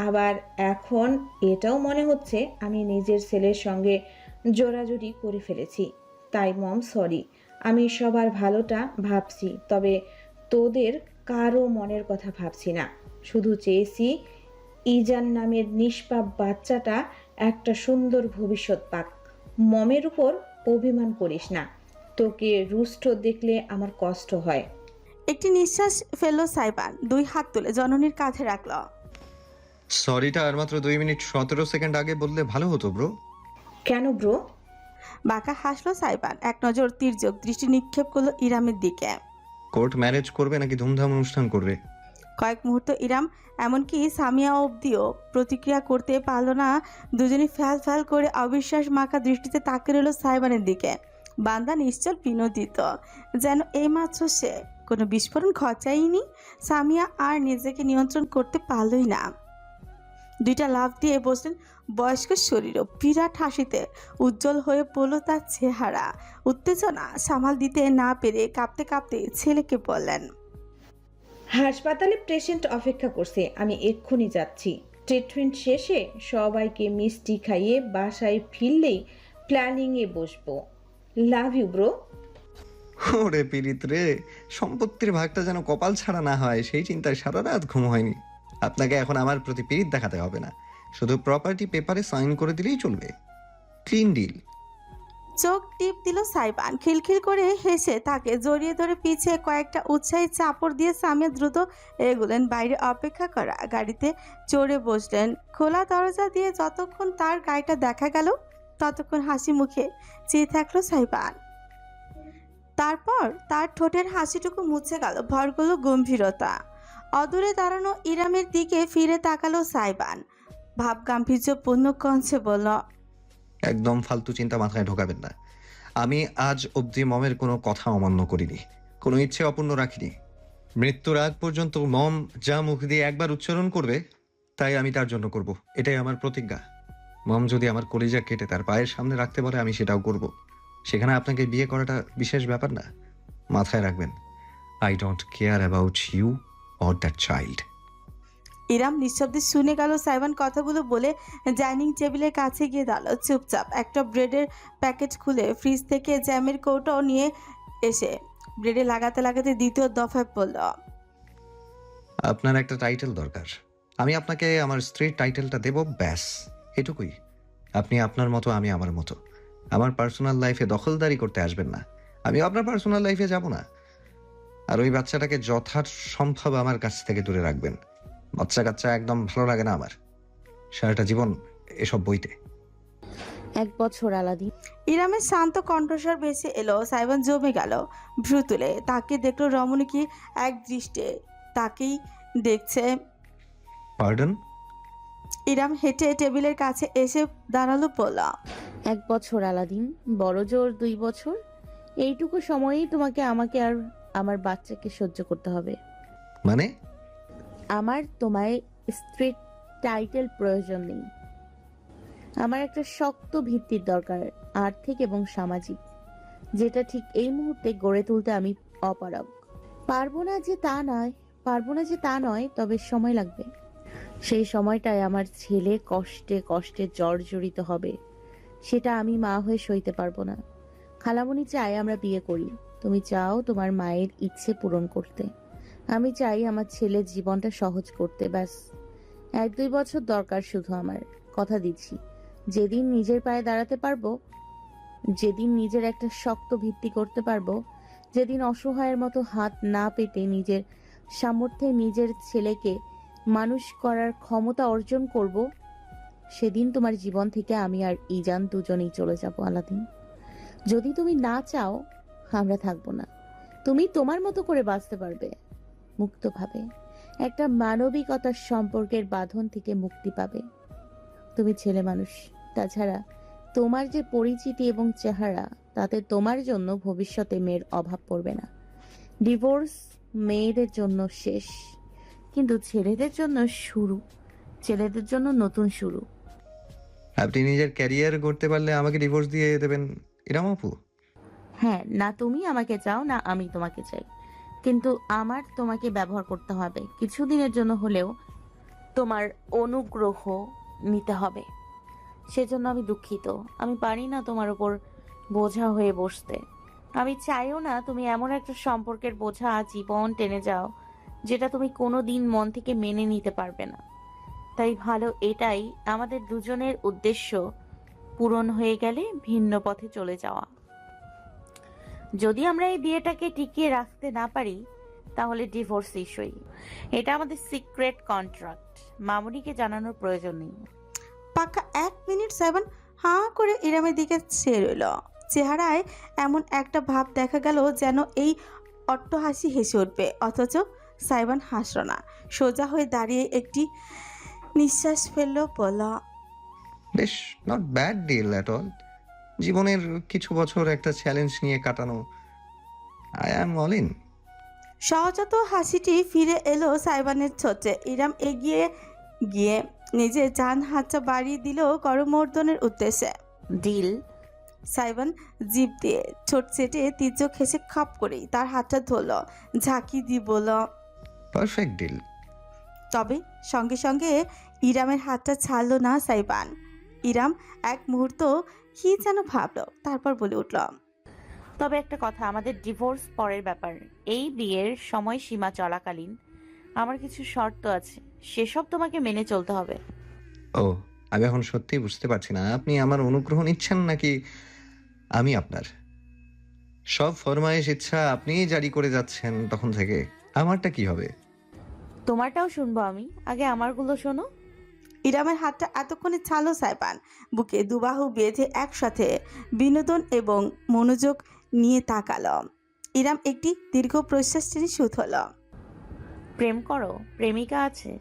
আবার এখন এটাও মনে হচ্ছে আমি নিজের ছেলের সঙ্গে জোরাজুরি করে ফেলেছি। তাই মম সরি। আমি সবার ভালোটা ভাবছি, তবে তোদের কারো মনের কথা ভাবছি না। শুধু চেয়েছি ইজান নামের নিষ্পাপ বাচ্চাটা একটা সুন্দর ভবিষ্যৎ পাক। মমের উপর অভিমান করিস না, তোকে রুষ্ট দেখলে আমার কষ্ট হয়। একটি নিঃশ্বাস ফেললো সাইবান, দুই হাত তুলে জননীর কাঁধে রাখল। সরিটা আর মাত্র 2 মিনিট 17 সেকেন্ড আগে বললে ভালো হতো ব্রো। কেন ব্রো? বাঁকা হাসলো সাইবান, এক নজর তির্যক দৃষ্টি নিক্ষেপ করলো ইরামের দিকে। কোর্ট ম্যারেজ করবে নাকি ধুমধাম অনুষ্ঠান করবে? কয়েক মুহূর্ত ইরাম এমনকি সামিয়া অবধিও প্রতিক্রিয়া করতে পারল না। দুজনই ফ্যাল ফ্যাল করে অবিশ্বাস মাখা দৃষ্টিতে তাকিয়ে রইল সাইবানের দিকে। বান্দা নিশ্চল বিনোদিত, যেন এইমাত্র সে কোনো বিস্ফোরণ ঘটায়নি। সামিয়া আর নিজেকে নিয়ন্ত্রণ করতে পারলই না। দুইটা লাফ দিয়ে বসলেন বয়স্ক শরীরও। বিরাট হাসিতে উজ্জ্বল হয়ে পড়ল তার চেহারা। উত্তেজনা সামাল দিতে না পেরে কাঁপতে কাঁপতে ছেলেকে বললেন, হাসপাতালে পেশেন্ট অপেক্ষা করছে, আমি এক্ষুনি যাচ্ছি। ট্রিটমেন্ট শেষে সবাইকে মিষ্টি খাইয়ে বাসায় ফিরলেই প্ল্যানিংয়ে বসবো। Love you bro. ওরে পিরিত রে, সম্পত্তির ভাগটা যেন কপাল ছাড়া না হয় সেই চিন্তায় সারা রাত ঘুম হয়নি। আপনাকে এখন আমার প্রতি পিরিত দেখাতে হবে না, শুধু প্রপার্টি পেপারে সাইন করে দিলেই চলবে। Clean deal. চোখ টিপ দিল সাইবান। খিলখিল করে হেসে তাকে জড়িয়ে ধরে পিছিয়ে কয়েকটা উৎসাহী চাপড় দিয়ে সামিয়া দ্রুত এগোলেন বাইরে অপেক্ষা করা গাড়িতে চড়ে বসলেন। খোলা দরজা দিয়ে যতক্ষণ তার গাড়িটা দেখা গেল ততক্ষণ হাসি মুখে চেয়ে থাকলো সাইবান। তারপর তার ঠোঁটের হাসিটুকু মুছে গেল, ভর করল গম্ভীরতা। অদূরে দাঁড়ানো ইরামের দিকে ফিরে তাকালো সাইবান, ভাব গাম্ভীর্যপূর্ণ কণ্ঠে বলল, একদম ফালতু চিন্তা মাথায় ঢোকাবেন না। আমি আজ অবধি মমের কোনো কথা অমান্য করিনি, কোনো ইচ্ছে অপূর্ণ রাখিনি। মৃত্যুর আগ পর্যন্ত মম যা মুখ দিয়ে একবার উচ্চারণ করবে তাই আমি তার জন্য করব, এটাই আমার প্রতিজ্ঞা। মম যদি আমার কলিজা কেটে তার পায়ের সামনে রাখতে পারে আমি সেটাও করব। সেখানে আপনাকে বিয়ে করাটা বিশেষ ব্যাপার না। মাথায় রাখবেন, I don't care about you or that child. Iram নিঃশব্দে শুনে গেল সাইবান কথাগুলো বলে ডাইনিং টেবিলের কাছে গিয়ে দাঁড়ালো চুপচাপ। একটা ব্রেডের প্যাকেট খুলে ফ্রিজ থেকে জ্যামের কৌটো নিয়ে এসে ব্রেডে লাগাতে লাগাতে দ্বিতীয় দফায় বলল, আপনার একটা টাইটেল দরকার। আমি আপনাকে আমার স্ত্রীর টাইটেলটা দেব, ব্যাস এটুকুই। আপনি আপনার মতো, আমি আমার মতো। আমার পার্সোনাল লাইফে দখলদারি করতে আসবেন না, আমিও আপনার পার্সোনাল লাইফে যাব না। আর ওই বাচ্চাটাকে যথাসম্ভব আমার কাছ থেকে দূরে রাখবেন। বাচ্চা কাচ্চা একদম ভালো লাগে না আমার, সারাটা জীবন এসব বইতে। 1 বছর আলাদিন। ইরামের শান্ত কণ্ঠস্বর ভেসে এলো। সাইবান জমে গেল। ভ্রু তুলে তাকে দেখলো রমণী কি এক দৃষ্টে তাকেই দেখছে। পার্ডন? ইরাম হেঁটে টেবিলের কাছে এসে দাঁড়ালো, বলল, 1 বছর আলাদিন, বড় জোর 2 বছর। এইটুকু সময়েই তোমাকে আমাকে আর আমার বাচ্চাকে সহ্য করতে হবে। মানে? আমার তোমায় স্ত্রীর টাইটেল প্রয়োজন নেই। আমার একটা শক্ত ভিত্তির দরকার, আর্থিক এবং সামাজিক, যেটা ঠিক এই মুহূর্তে গড়ে তুলতে আমি অপারগ। পারবো না যে তা নয়, তবে সময় লাগবে। সেই সময়টায় আমার ছেলে কষ্টে কষ্টে জর্জরিত হবে, সেটা আমি মা হয়ে সইতে পারবো না। খালামণি চায় আমরা বিয়ে করি, তুমি চাও তোমার মায়ের ইচ্ছে পূরণ করতে, আমি চাই আমার ছেলের জীবনটা সহজ করতে। ব্যাস 1-2 বছর দরকার শুধু আমার। কথা দিচ্ছি, যেদিন নিজের পায়ে দাঁড়াতে পারবো, যেদিন নিজের একটা শক্ত ভিত্তি করতে পারবো, যেদিন অসহায়ের মতো হাত না পেতে নিজের সামর্থ্যে নিজের ছেলেকে মানুষ করার ক্ষমতা অর্জন করব, সেদিন তোমার জীবন থেকে আমি আর ইজান দুজনেই চলে যাব আলাদিন। যদি তুমি না চাও, আমরা থাকবো না। তুমি তোমার মতো করে বাঁচতে পারবে মুক্তভাবে, একটা মানবিকতার সম্পর্কের বাঁধন থেকে মুক্তি পাবে। তুমি ছেলে মানুষ, তাছাড়া তোমার যে পরিচিতি এবং চেহারা, তাতে তোমার জন্য ভবিষ্যতে মেয়ের অভাব পড়বে না। ডিভোর্স মেয়েদের জন্য শেষ, কিন্তু ছেলেদের জন্য শুরু, ছেলেদের জন্য নতুন শুরু। আপনি নিজের ক্যারিয়ার গড়তে পারলে আমাকে ডিভোর্স দিয়ে দেবেন ইরাম আপু? হ্যাঁ, না তুমি আমাকে চাও না আমি তোমাকে চাই, কিন্তু আমার তোমাকে ব্যবহার করতে হবে, কিছুদিনের জন্য হলেও তোমার অনুগ্রহ নিতে হবে। সেজন্য আমি দুঃখিত, আমি পারি না তোমার উপর বোঝা হয়ে বসতে। আমি চাইও না তুমি এমন একটা সম্পর্কের বোঝা জীবন টেনে যাও, যেটা তুমি কোনোদিন মন থেকে মেনে নিতে পারবে না। তাই ভালো এটাই, আমাদের দুজনের উদ্দেশ্য পূরণ হয়ে গেলে ভিন্ন পথে চলে যাওয়া। যদি আমরা এই বিয়েটাকে টিকিয়ে রাখতে না পারি, তাহলে ডিভোর্স ইস্যুই। এটা আমাদের সিক্রেট কন্ট্রাক্ট, মামুনিকে জানানোর প্রয়োজন নেই। পাক্কা 1 মিনিট সাইবান হাঁ করে ইরামের দিকে চেয়ে রইল। চেহারায় এমন একটা ভাব দেখা গেল যেন এই অট্টহাসি হেসে উঠবে, অথচ সাইবান হাসল না। সোজা হয়ে দাঁড়িয়ে একটি নিঃশ্বাস ফেলল, বলল, বেশ, not bad deal at all. জীবনের কিছু বছর একটা চ্যালেঞ্জ নিয়ে কাটানো, আই অ্যাম অল ইন। সহজাত হাসিটি ফিরে এলো সাইবানের ছোটে। ইরাম এগিয়ে গিয়ে নিজে জান হাতটা বাড়িয়ে দিল করমর্দনের উদ্দেশ্যে। ডিল। সাইবান জিভ দিয়ে ছোট চেটে তির্যক হেসে খাপ করেই তার হাতটা ধরল, ঝাঁকি দিয়ে বলল, পারফেক্ট ডিল। তবে সঙ্গে সঙ্গে ইরামের হাতটা ছাড়লো না সাইবান। ইরাম এক মুহূর্ত কি যেন ভাবলো, তারপর বলে উঠল, তবে একটা কথা, আমাদের ডিভোর্স পরের ব্যাপার। এই বিয়ের সময়সীমা চলাকালীন আমার কিছু শর্ত আছে, সেসব তোমাকে মেনে চলতে হবে। ও, আমি এখন সত্যিই বুঝতে পারছি না, আপনি আমার অনুগ্রহ নিচ্ছেন নাকি আমি আপনার? সব ফরমায়েশ ইচ্ছা আপনিই জারি করে যাচ্ছেন তখন থেকে, আমারটা কি হবে? তোমারটাও শুনবো আমি, আগে আমারগুলো শোনো। ইরামের হাতটা এতক্ষণে ছাড়লো সাইবান। বুকে দুবাহু বেঁধে একসাথে বিনোদন এবং মনোযোগ নিয়ে তাকালো। ইরাম একটি দীর্ঘ প্রশ্বাস টেনে শুধল। প্রেম করো, প্রেমিকা আছে?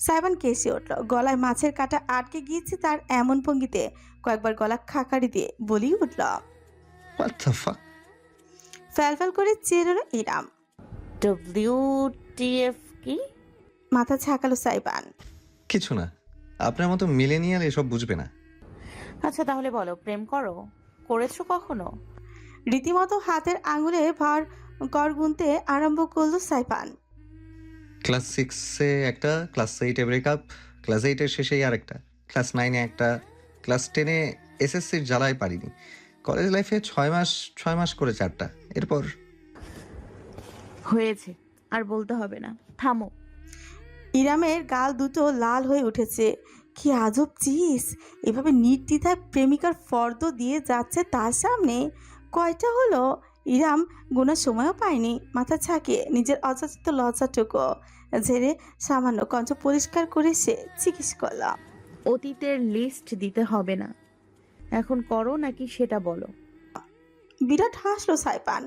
সাইবান কেসে উঠল। গলায় মাছের কাঁটা আটকে গিয়েছে তার এমন ভঙ্গিতে কয়েকবার গলা খাকারি দিয়ে বলি উঠল। What the fuck? ফ্যালফ্যাল করে চেয়ে রইল ইরাম। WTF কি? মাথা ঝাঁকালো সাইবান। কিছু না, আপনার মতো মিলেনিয়াল এসব বুঝবে না। আচ্ছা তাহলে বলো, প্রেম করেছো কখনো? রীতিমতো হাতের আঙুলে ভার গড় গুনতে আরম্ভ করলো সাইবান। ক্লাস 6-এ একটা, ক্লাস 8-এ ব্রেকআপ, ক্লাস 8-এর শেষেই আরেকটা, ক্লাস 9-এ একটা, ক্লাস 10-এ এসএসসির জ্বালায় পারিনি, কলেজ লাইফে 6 মাস করে 4টা, এরপর হয়েছে, আর বলতে হবে না, থামো। ইরামের গাল দুটো লাল হয়ে উঠেছে। কি আজব চিজ, এভাবে নির্দ্বিধায় প্রেমিকার ফর্দ দিয়ে যাচ্ছে তার সামনে। কয়টা হলো? ইরাম গোনার সময়ও পায়নি। মাথা ছাকিয়ে নিজের অযাচিত লজ্জাটুকু ঝেড়ে সামান্য কঞ্চ পরিষ্কার করে সে জিজ্ঞেস করল, অতীতের লিস্ট দিতে হবে না, এখন করো নাকি সেটা বলো। বিরাট হাসলো সাইপান।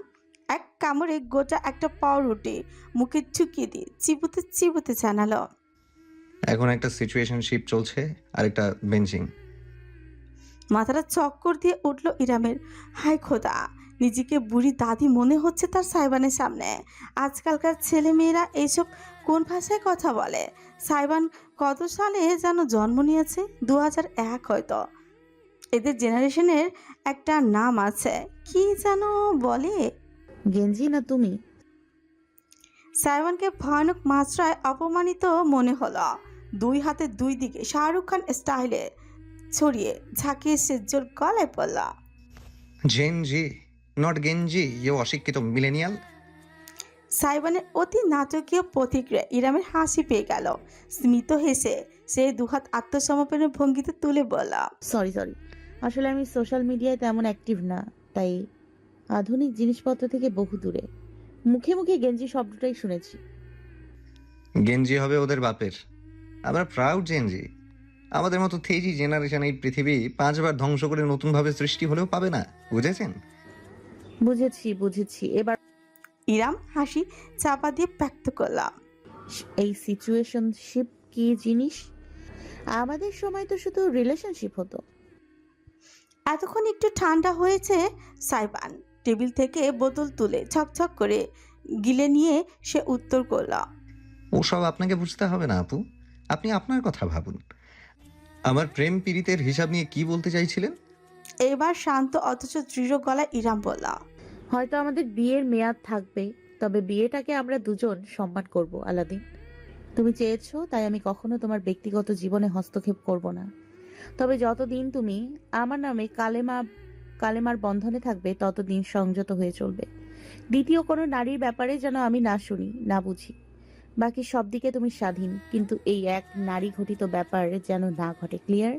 এক কামড়ে গোটা একটা পাউরুটি মুখে ঢুকিয়ে দিয়ে চিবুতে চিবুতে জানালো, এখন একটা সিচুয়েশনশিপ চলছে আর একটা বেঞ্চিং। মাথাটা চক্কর দিয়ে উঠল ইরামের। হায় খোদা, নিজেকে বুড়ি দাদি মনে হচ্ছে তার সাইবানের সামনে। আজকালকার ছেলে মেয়েরা এইসব কোন ভাষায় কথা বলে? সাইবান কত সালে যেন জন্ম নিয়েছে? 2001 হয়তো। এদের জেনারেশনের একটা নাম আছে, কি যেন বলে। গেঞ্জি না তুমি? সাইবানকে ভয়ানক মাত্রায় অপমানিত মনে হলো। দুই হাতে দুই দিকে শাহরুখ খান স্টাইলে ছড়িয়ে ঝাঁকিয়ে সে জোর গলায় পড়ল, জেনজি নট গেঞ্জি, ইয়ে অশিক্ষিত মিলেনিয়াল। সাইবানের অতি নাটকীয় প্রতিক্রিয়া ইরামের হাসি পেয়ে গেল। স্মিত হেসে সে দুহাত আত্মসমর্পণের ভঙ্গিতে তুলে বলল, সরি, আসলে আমি সোশ্যাল মিডিয়ায় তেমন অ্যাক্টিভ না, তাই আধুনিক জিনিসপত্র থেকে বহু দূরে। মুখে মুখে গেঞ্জি শব্দটাই শুনেছি। গেঞ্জি হবে ওদের বাপের, আমরা প্রাউড জেনজি। আমাদের মতো থেজি জেনারেশন এই পৃথিবী 5বার ধ্বংস করে নতুনভাবে সৃষ্টি হলেও পাবে না, বুঝেছেন? বুঝেছি। এবার ইরাম হাসি চাপা দিয়ে ব্যক্ত করল, এই সিচুয়েশনশিপ কি জিনিস? আমাদের সময় তো শুধু রিলেশনশিপ হতো। এতক্ষণ একটু ঠান্ডা হয়েছে সাইবান টেবিল থেকে বোতল তুলে ছকছক করে গিলে নিয়ে সে উত্তর করল, ওসব আপনাকে বুঝতে হবে না আপু, আপনি আপনার কথা ভাবুন। আমার প্রেম পীড়িতের হিসাব নিয়ে কি বলতে চাইছিলেন? এবার শান্ত অথচ দৃঢ় গলায় ইরাম বলল, হয়তো আমাদের বিয়ের মেয়াদ থাকবে, তবে বিয়েটাকে আমরা দুজন সম্মান করব। আলাদিন, তুমি চেয়েছো, তাই আমি কখনো তোমার ব্যক্তিগত জীবনে হস্তক্ষেপ করব না। তবে যতদিন তুমি আমার নামে কালেমার বন্ধনে থাকবে, ততদিন সংযত হয়ে চলবে। দ্বিতীয় কোনো নারীর ব্যাপারে যেন আমি না শুনি, না বুঝি। বাকি সব দিকে তুমি স্বাধীন, কিন্তু এই এক নারী ঘটিত ব্যাপার যেন না ঘটে। Clear?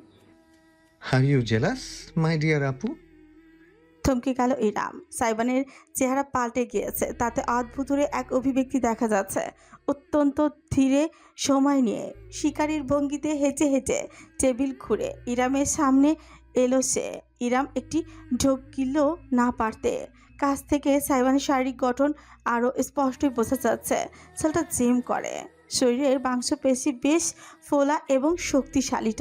Are you jealous my dear আপু? থমকে গেল ইরাম। সাইবানের চেহারা পাল্টে গিয়েছে, তাতে অদ্ভুতুরে এক অভিব্যক্তি দেখা যাচ্ছে। অত্যন্ত ধীরে সময় নিয়ে শিকারীর ভঙ্গিতে হেঁটে হেঁটে টেবিল ঘুরে ইরামের সামনে এলো সে। ইরাম একটি ঢোক গিলল না পারতে। কাছ থেকে সাইবানের শারীরিক গঠন আরও স্পষ্টই বোঝা যাচ্ছে। ছেলেটা জিম করে, শরীরের মাংসপেশি বেশ ফোলা এবং শক্তিশালী।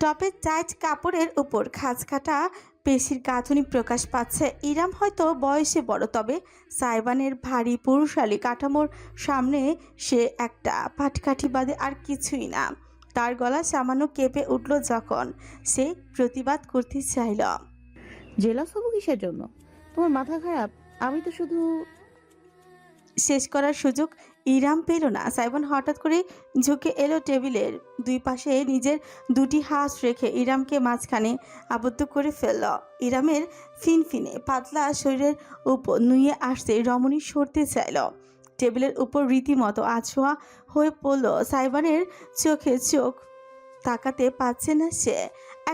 টপের টাইট কাপড়ের উপর খাঁজ কাটা পেশির গাঁথুনি প্রকাশ পাচ্ছে। ইরাম হয়তো বয়সে বড়, তবে সাইবানের ভারী পুরুষালী কাঠামোর সামনে সে একটা পাটকাঠি বাদে আর কিছুই না। তার গলা সামান্য কেঁপে উঠল যখন সে প্রতিবাদ করতে চাইল। জেলাস হবো কিসের জন্য? তোমার মাথা খারাপ? আমি তো শুধু... শেষ করার সুযোগ ইরাম পেল না। সাইবান হঠাৎ করে ঝুঁকে এলো টেবিলের দুই পাশে নিজের দুটি হাত রেখে ইরামকে মাঝখানে আবদ্ধ করে ফেলল। ইরামের ফিনফিনে পাতলা শরীরের উপর নুয়ে আসতে রমণী সরতে চাইল। টেবিলের উপর রীতিমতো আছোয়া হয়ে পড়ল। সাইবানের চোখে চোখ তাকাতে পারছে না সে।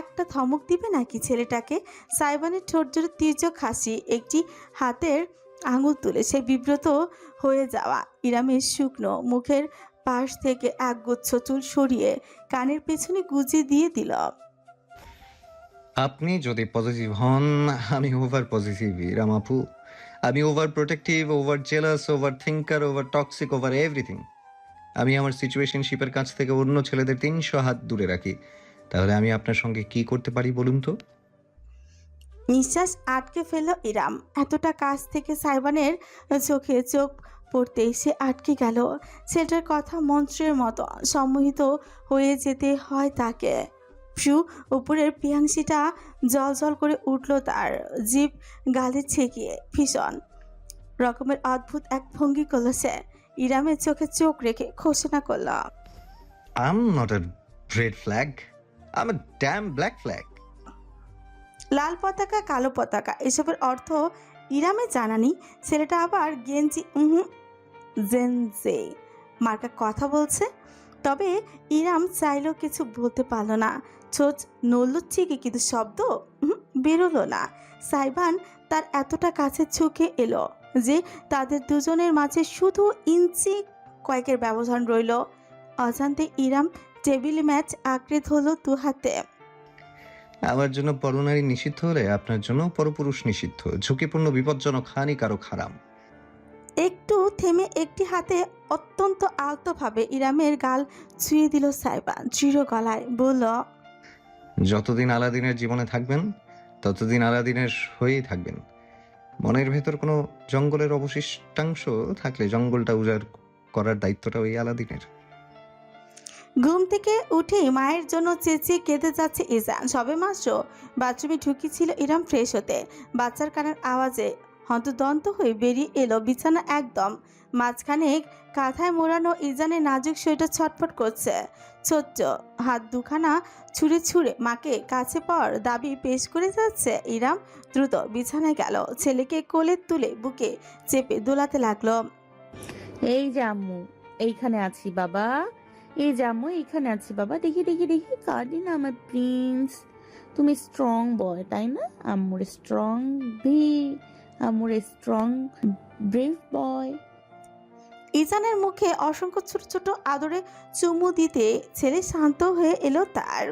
একটা ধমক দিবে নাকি ছেলেটাকে? সাইবানের ঠোঁট জোরে তীর্যক হাসি, একটি হাতের আঙুল তুলে সে বিব্রত হয়ে যাওয়া ইরামের শুকনো মুখের পাশ থেকে একগুচ্ছ চুল সরিয়ে কানের পেছনে গুজে দিয়ে দিল। আপনি যদি পজিটিভ হন, আমি ওভার পজিটিভ ইরাম আপু। আমি over protective, over jealous, over thinker, over toxic, over everything. আমি আমার সিচুয়েশনশিপের কাছ থেকে অন্য ছেলেদের 300 হাত দূরে রাখি। তাহলে আমি আপনার সঙ্গে কি করতে পারি বলুন তো? নিঃশ্বাস আটকে ফেলল ইরাম। এতটা কাছ থেকে সাইবানের চোখে চোখ পড়তেই সে আটকে গেল। ছেলেটার কথা মন্ত্রের মতো সম্মোহিত হয়ে যেতে হয় তাকে। উপরের পিয়াংশিটা জল জল করে উঠল তার, জিভ গালে ছেঁকিয়ে ভীষণ রকমের অদ্ভুত এক ভঙ্গি করল সে। ইরামের চোখে চোখ রেখে ঘোষণা করল, I am not a red flag, I am a damn black flag. লাল পতাকা কালো পতাকা এসবের অর্থ ইরামের জানানি ছেলেটা আবার গেঞ্জি জেনজে মার্কা কথা বলছে। তবে ইরাম চাইলেও কিছু বলতে পারল না। ছোট নড়ল ঠিকই, কিন্তু শব্দ বেরোলো না। সাইবান তার এতটা কাছে ঝুঁকে এলো যে তাদের দুজনের মাঝে শুধু ইঞ্চি কয়েকের ব্যবধান রইল। অজান্তে ইরাম টেবিল ম্যাচ আঁকড়ে ধরল দু হাতে। আমার জন্য পরনারী নিষিদ্ধ হলে আপনার জন্য পরপুরুষ নিষিদ্ধ, ঝুঁকিপূর্ণ, বিপজ্জনক, হানিকারক, হারাম। একটু থেমে একটি হাতে অত্যন্ত আলতোভাবে ইরামের গাল ছুঁয়ে দিল সাইবান। দৃঢ় গলায় বলল, যতদিন আলাদিনের জীবনে থাকবেন ততদিন আলাদিনের হয়েই থাকবেন। মনের ভেতর কোনো জঙ্গলের অবশিষ্টাংশ থাকলে জঙ্গলটা উজাড় করার দায়িত্বটা ওই আলাদিনের। ঘুম থেকে উঠেই মায়ের জন্য চেঁচিয়ে কেঁদে যাচ্ছে ইজান। সবে মাত্র বাথরুমে ঢুকিয়েছিল ইরাম ফ্রেশ হতে। বাচ্চার কান্নার আওয়াজে হন্তদন্ত হয়ে বেরিয়ে এলো বিছানা একদম মাঝখানে কাঁথায় মোড়ানো ইজানের নাজুক শরীরটা ছটফট করছে। ছোট্ট হাত দুখানা ছুঁড়ে ছুঁড়ে মাকে কাছে পাওয়ার দাবি পেশ করে যাচ্ছে। ইরাম দ্রুত বিছানায় গেল, ছেলেকে কোলে তুলে বুকে চেপে দোলাতে লাগলো। এই যে আম্মু, এইখানে আছি বাবা। এই যে আম্মু, এইখানে আছি বাবা। দেখি দেখি দেখি, কাঁদি না আমার প্রিন্স। তুমি স্ট্রং বয়, তাই না? আম্মুর স্ট্রং ভি, আম্মুর স্ট্রং ব্রেভ বয়। ইজানের মুখে অসংখ্য ছোট ছোট আদরে চুমু দিতে ছেলে শান্ত হয়ে এলো তার।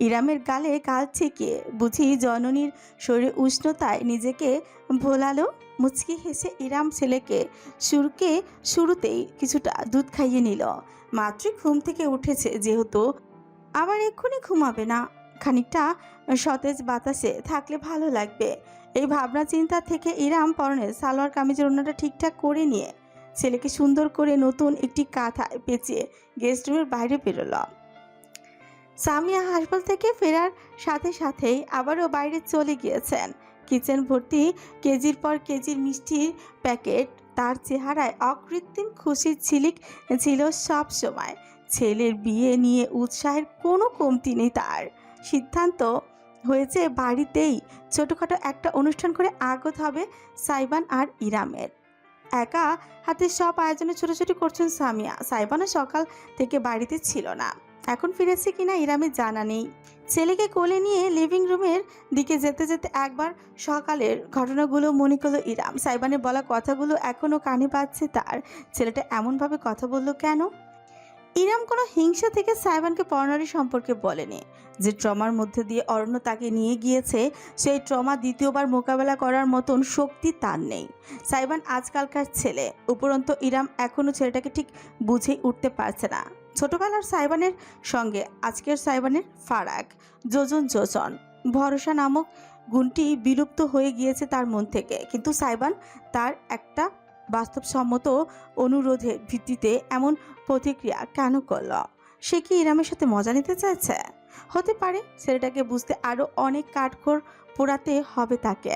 ইরামের গালে গাল ঠেকিয়ে বুঝি জননীর শরীরে উষ্ণতায় নিজেকে ভোলালো। মুচকি হেসে ইরাম ছেলেকে শুরুতেই কিছুটা দুধ খাইয়ে নিল। মাত্রই ঘুম থেকে উঠেছে যেহেতু, আবার এক্ষুনি ঘুমাবে না। খানিকটা সতেজ বাতাসে থাকলে ভালো লাগবে, এই ভাবনা চিন্তা থেকে ইরাম পরনের সালোয়ার কামিজের ওড়নাটা ঠিকঠাক করে নিয়ে ছেলেকে সুন্দর করে নতুন একটি কাঁথায় পেঁচিয়ে গেস্ট রুমের বাইরে বেরোল। সামিয়া হাসপাতাল থেকে ফেরার সাথে সাথেই আবারও বাইরে চলে গিয়েছেন। কিচেন ভর্তি কেজির পর কেজির মিষ্টির প্যাকেট। তার চেহারায় অকৃত্রিম খুশির ঝিলিক ছিল সব সময়। ছেলের বিয়ে নিয়ে উৎসাহের কোনো কমতি নেই তার। সিদ্ধান্ত হয়েছে বাড়িতেই ছোটোখাটো একটা অনুষ্ঠান করে আগত হবে সাইবান আর ইরামের। একা হাতে সব আয়োজনে ছোটাছুটি করছেন সামিয়া। সাইবানও সকাল থেকে বাড়িতে ছিল না, এখন ফিরেছে কিনা ইরামের জানা নেই। ছেলেকে কোলে নিয়ে লিভিং রুমের দিকে যেতে যেতে একবার সকালের ঘটনাগুলো মনে করলো ইরাম। সাইবানের বলা কথাগুলো এখনও কানে পাচ্ছে তার। ছেলেটা এমনভাবে কথা বলল কেন? ইরাম কোনো হিংসা থেকে সাইবানকে পরনারী সম্পর্কে বলেনি। যে ট্রমার মধ্যে দিয়ে অরণ্য তাকে নিয়ে গিয়েছে, সেই ট্রমা দ্বিতীয়বার মোকাবেলা করার মতন শক্তি তার নেই। সাইবান আজকালকার ছেলে, উপরন্তু ইরাম এখনও ছেলেটাকে ঠিক বুঝেই উঠতে পারছে না। ছোটবেলার সাইবানের সঙ্গে আজকের সাইবানের ফারাক যোজন যোজন। ভরসা নামক গুণটি বিলুপ্ত হয়ে গিয়েছে তার মন থেকে। কিন্তু সাইবান তার একটা বাস্তবসম্মত অনুরোধের ভিত্তিতে এমন প্রতিক্রিয়া কেন করল? সে কি ইরামের সাথে মজা নিতে চাইছে? হতে পারে ছেলেটাকে বুঝতে আরও অনেক কাঠখড় পোড়াতে হবে তাকে।